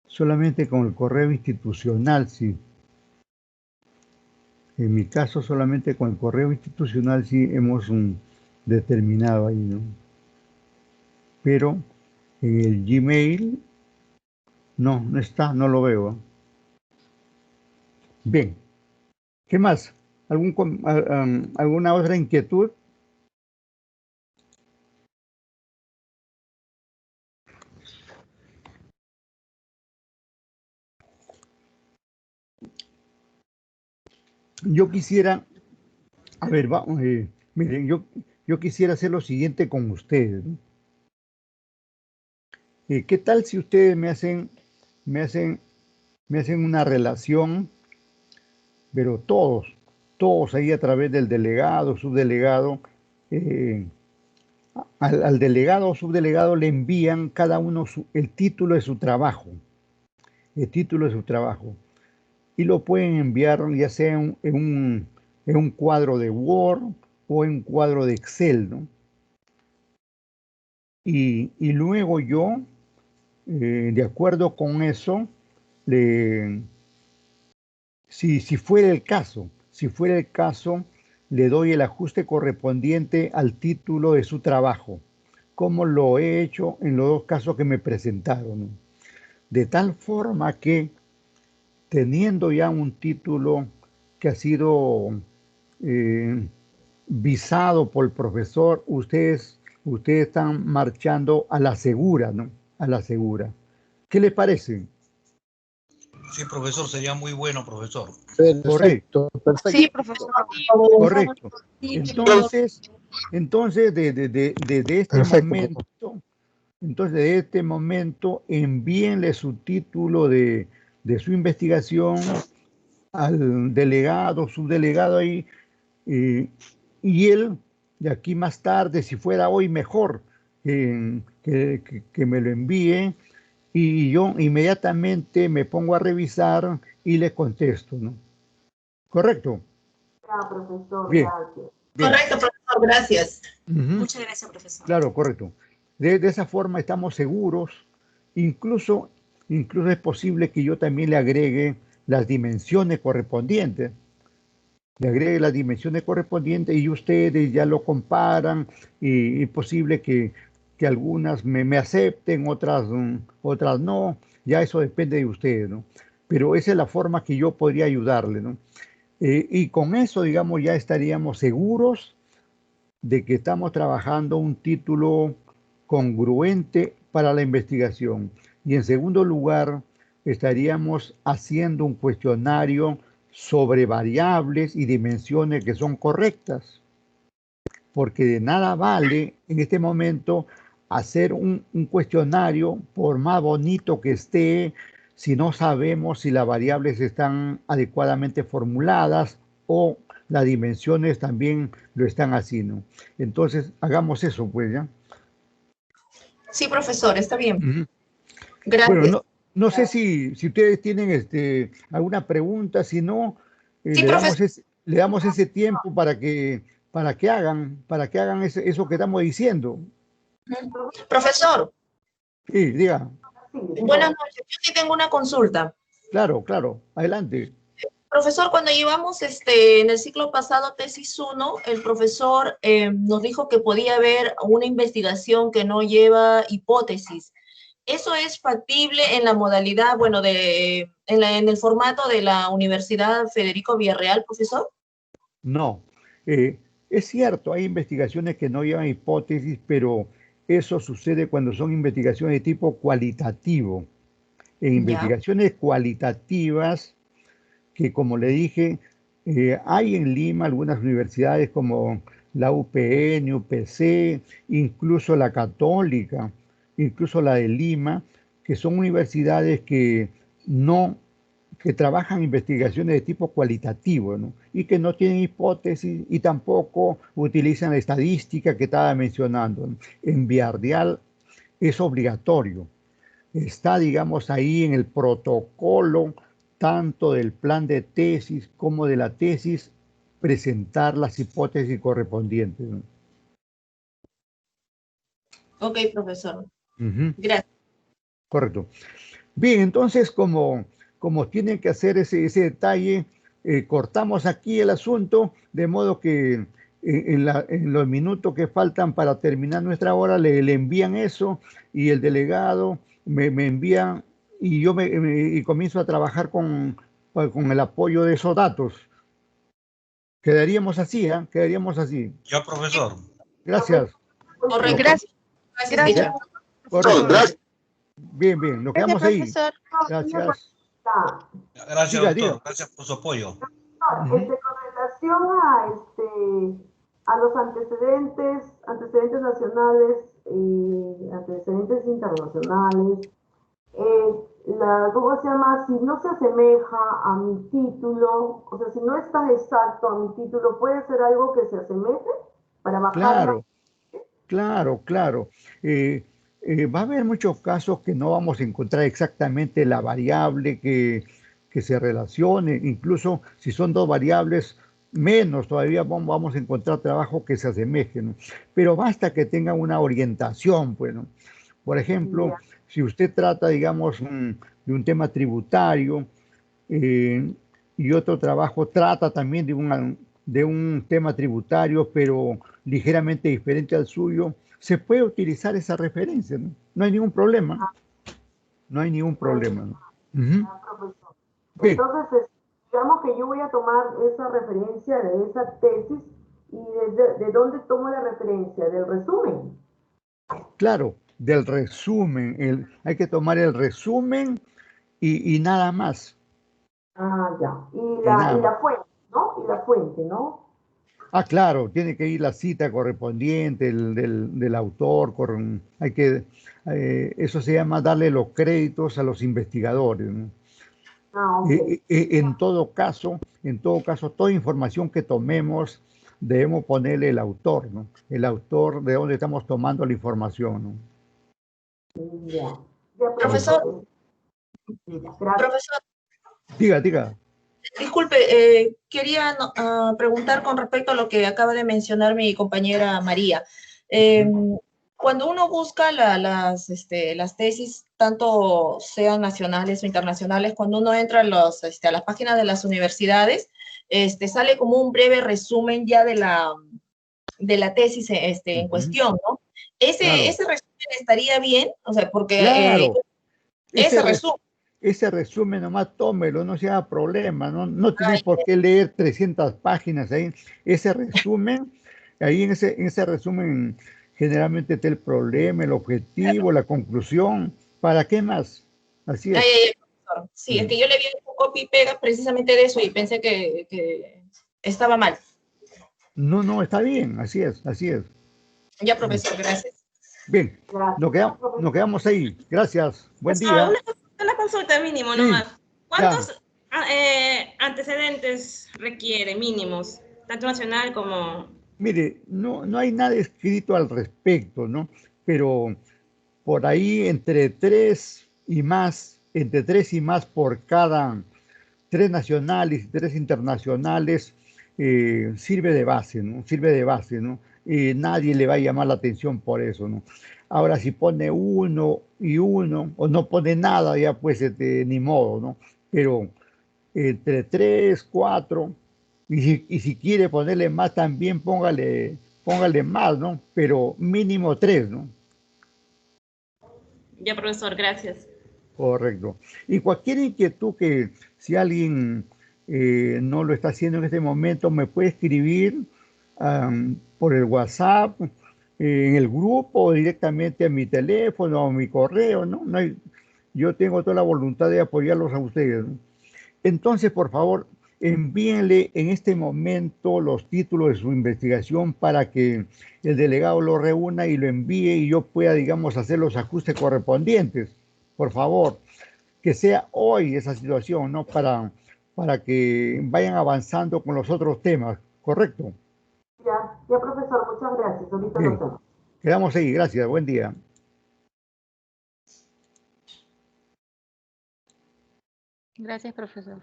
[SPEAKER 1] solamente con el correo institucional, sí. En mi caso, solamente con el correo institucional sí hemos determinado ahí, ¿no? Pero en el Gmail, no está, no lo veo. Bien, ¿qué más? ¿Alguna otra inquietud? Yo quisiera, a ver, miren, yo quisiera hacer lo siguiente con ustedes, ¿no? ¿Qué tal si ustedes me hacen una relación, pero todos ahí a través del delegado, subdelegado, al delegado o subdelegado le envían cada uno el título de su trabajo, y lo pueden enviar ya sea en un cuadro de Word o en un cuadro de Excel, ¿no? Y luego yo, de acuerdo con eso, si fuera el caso, le doy el ajuste correspondiente al título de su trabajo, como lo he hecho en los dos casos que me presentaron, ¿no? De tal forma que, teniendo ya un título que ha sido visado por el profesor, ustedes están marchando a la segura, ¿no? A la segura. ¿Qué les parece?
[SPEAKER 2] Sí, profesor, sería muy bueno, profesor.
[SPEAKER 5] Perfecto, perfecto.
[SPEAKER 7] Sí, profesor.
[SPEAKER 1] Correcto. Entonces desde este
[SPEAKER 5] Perfecto.
[SPEAKER 1] momento, envíenle su título de su investigación al delegado, subdelegado ahí, y él, de aquí más tarde, si fuera hoy mejor, que me lo envíe, y yo inmediatamente me pongo a revisar y le contesto, ¿no? ¿Correcto?
[SPEAKER 4] Ya, profesor,
[SPEAKER 1] Bien.
[SPEAKER 4] gracias.
[SPEAKER 1] Bien.
[SPEAKER 7] Correcto, profesor, gracias.
[SPEAKER 1] Ujú.
[SPEAKER 6] Muchas gracias, profesor.
[SPEAKER 1] Claro, correcto. De esa forma estamos seguros. Incluso es posible que yo también le agregue las dimensiones correspondientes. Le agregue las dimensiones correspondientes y ustedes ya lo comparan y posible que algunas me acepten, otras no. Ya eso depende de ustedes, ¿no? Pero esa es la forma que yo podría ayudarle, ¿no? Y con eso, digamos, ya estaríamos seguros de que estamos trabajando un título congruente para la investigación. Y en segundo lugar, estaríamos haciendo un cuestionario sobre variables y dimensiones que son correctas. Porque de nada vale en este momento hacer un cuestionario, por más bonito que esté, si no sabemos si las variables están adecuadamente formuladas o las dimensiones también lo están haciendo. Entonces, hagamos eso, pues, ¿ya?
[SPEAKER 7] Sí, profesor, está bien.
[SPEAKER 1] Ujú.
[SPEAKER 7] Gracias.
[SPEAKER 1] Bueno, no sé si ustedes tienen alguna pregunta, si no,
[SPEAKER 7] Sí, profesor.
[SPEAKER 1] le damos ese tiempo para que hagan eso que estamos diciendo.
[SPEAKER 7] Profesor,
[SPEAKER 1] Sí, diga.
[SPEAKER 4] Sí,
[SPEAKER 7] buenas noches. Yo sí tengo una consulta.
[SPEAKER 1] Claro, claro, adelante.
[SPEAKER 7] Profesor, cuando llevamos en el ciclo pasado tesis 1, el profesor nos dijo que podía haber una investigación que no lleva hipótesis. ¿Eso es factible en la modalidad, bueno, en el formato de la Universidad Federico Villarreal, profesor?
[SPEAKER 1] No, es cierto, hay investigaciones que no llevan hipótesis, pero eso sucede cuando son investigaciones de tipo cualitativo. En
[SPEAKER 7] Ya.
[SPEAKER 1] investigaciones cualitativas, que como le dije, hay en Lima algunas universidades como la UPN, UPC, incluso la Católica, incluso la de Lima, que son universidades no, que trabajan investigaciones de tipo cualitativo, ¿no? Y que no tienen hipótesis y tampoco utilizan la estadística que estaba mencionando, ¿no? En Villarreal es obligatorio. Está, digamos, ahí en el protocolo tanto del plan de tesis como de la tesis, presentar las hipótesis correspondientes, ¿no?
[SPEAKER 7] Ok, profesor.
[SPEAKER 1] Ujú,
[SPEAKER 7] Gracias.
[SPEAKER 1] correcto. Bien, entonces, como tienen que hacer ese detalle, cortamos aquí el asunto, de modo que en los minutos que faltan para terminar nuestra hora, le envían eso y el delegado me envía y yo y comienzo a trabajar con el apoyo de esos datos. Quedaríamos así, ¿eh? Quedaríamos así.
[SPEAKER 2] Ya, profesor.
[SPEAKER 1] Gracias.
[SPEAKER 7] Correcto.
[SPEAKER 8] Gracias.
[SPEAKER 7] Gracias,
[SPEAKER 8] Gracias.
[SPEAKER 7] teacher.
[SPEAKER 1] Correcto.
[SPEAKER 3] Gracias.
[SPEAKER 1] Bien, bien. Nos
[SPEAKER 8] Gracias,
[SPEAKER 1] quedamos ahí.
[SPEAKER 8] profesor.
[SPEAKER 1] Gracias.
[SPEAKER 2] Gracias,
[SPEAKER 1] Diga,
[SPEAKER 2] doctor.
[SPEAKER 1] diga.
[SPEAKER 2] Gracias por su apoyo.
[SPEAKER 1] Ujú.
[SPEAKER 4] Con relación a los antecedentes nacionales y antecedentes internacionales, ¿cómo se llama? Si no se asemeja a mi título, o sea, si no es tan exacto a mi título, ¿puede ser algo que se asemeje para bajar la...
[SPEAKER 1] Claro. Eh, Va a haber muchos casos que no vamos a encontrar exactamente la variable que se relacione, incluso si son dos variables, menos todavía vamos a encontrar trabajo que se asemejen, ¿no? Pero basta que tengan una orientación, pues, ¿no? Por ejemplo, si usted trata, digamos, de un tema tributario, eh, y otro trabajo trata también de un tema tributario, pero ligeramente diferente al suyo, se puede utilizar esa referencia, ¿no? No hay ningún problema. No hay ningún problema, ¿no? Ujú.
[SPEAKER 4] Profesor.
[SPEAKER 1] Bien,
[SPEAKER 4] Entonces, digamos que yo voy a tomar esa referencia de esa tesis y de dónde tomo la referencia, del resumen.
[SPEAKER 1] claro, del resumen. Hay que tomar el resumen y nada más.
[SPEAKER 4] Ah, ya.
[SPEAKER 1] Y nada
[SPEAKER 4] Y
[SPEAKER 1] más.
[SPEAKER 4] la fuente, ¿no? Y la fuente, ¿no?
[SPEAKER 1] Ah, claro, tiene que ir la cita correspondiente del autor, eso se llama darle los créditos a los investigadores, ¿no?
[SPEAKER 4] Ah, ok.
[SPEAKER 1] En todo caso, toda información que tomemos debemos ponerle el autor, ¿no? El autor de dónde estamos tomando la información, ¿no?
[SPEAKER 4] Ya. Ya,
[SPEAKER 7] Profesor,
[SPEAKER 4] profesor. Gracias.
[SPEAKER 7] profesor,
[SPEAKER 1] Diga.
[SPEAKER 7] Disculpe, quería preguntar con respecto a lo que acaba de mencionar mi compañera María. Cuando uno busca las tesis, tanto sean nacionales o internacionales, cuando uno entra a las páginas de las universidades, sale como un breve resumen ya de la tesis en cuestión, ¿no?
[SPEAKER 1] Claro.
[SPEAKER 7] Ese resumen estaría bien, o sea, porque
[SPEAKER 1] Claro.
[SPEAKER 7] ese resumen.
[SPEAKER 1] Ese resumen nomás tómelo, no sea problema, no tiene por qué leer 300 páginas ahí. Ese resumen, ahí en ese resumen generalmente está el problema, el objetivo, la conclusión. ¿Para qué más? Así es.
[SPEAKER 7] Profesor. Sí, es que yo le vi un copy y pega precisamente de eso y pensé que estaba mal.
[SPEAKER 1] No, está bien, así es, así es.
[SPEAKER 7] Ya, profesor, gracias.
[SPEAKER 1] Bien,
[SPEAKER 4] Gracias,
[SPEAKER 1] nos quedamos ahí. Gracias, buen día.
[SPEAKER 8] Una consulta mínimo
[SPEAKER 1] Sí,
[SPEAKER 8] nomás.
[SPEAKER 1] ya.
[SPEAKER 8] ¿Cuántos antecedentes requiere mínimos, tanto nacional como...
[SPEAKER 1] Mire, no hay nada escrito al respecto, ¿no? Pero por ahí entre tres y más por cada 3 nacionales y 3 internacionales, sirve de base, ¿no? Sirve de base, ¿no? Nadie le va a llamar la atención por eso, ¿no? Ahora, si pone uno y uno, o no pone nada, ya pues ni modo, ¿no? Pero entre 3, 4, y si quiere ponerle más también, póngale más, ¿no? Pero mínimo 3, ¿no?
[SPEAKER 8] Ya, profesor, gracias.
[SPEAKER 1] Correcto. Y cualquier inquietud que si alguien no lo está haciendo en este momento, me puede escribir por el WhatsApp, en el grupo, o directamente a mi teléfono o mi correo, ¿no? Yo tengo toda la voluntad de apoyarlos a ustedes, ¿no? Entonces, por favor, envíenle en este momento los títulos de su investigación para que el delegado lo reúna y lo envíe y yo pueda, digamos, hacer los ajustes correspondientes. Por favor, que sea hoy esa situación, ¿no? Para que vayan avanzando con los otros temas, ¿correcto?
[SPEAKER 4] ya, profesor, muchas gracias. Ahorita lo
[SPEAKER 1] Bien,
[SPEAKER 4] hacemos.
[SPEAKER 1] quedamos ahí, gracias, buen día.
[SPEAKER 9] Gracias, profesor.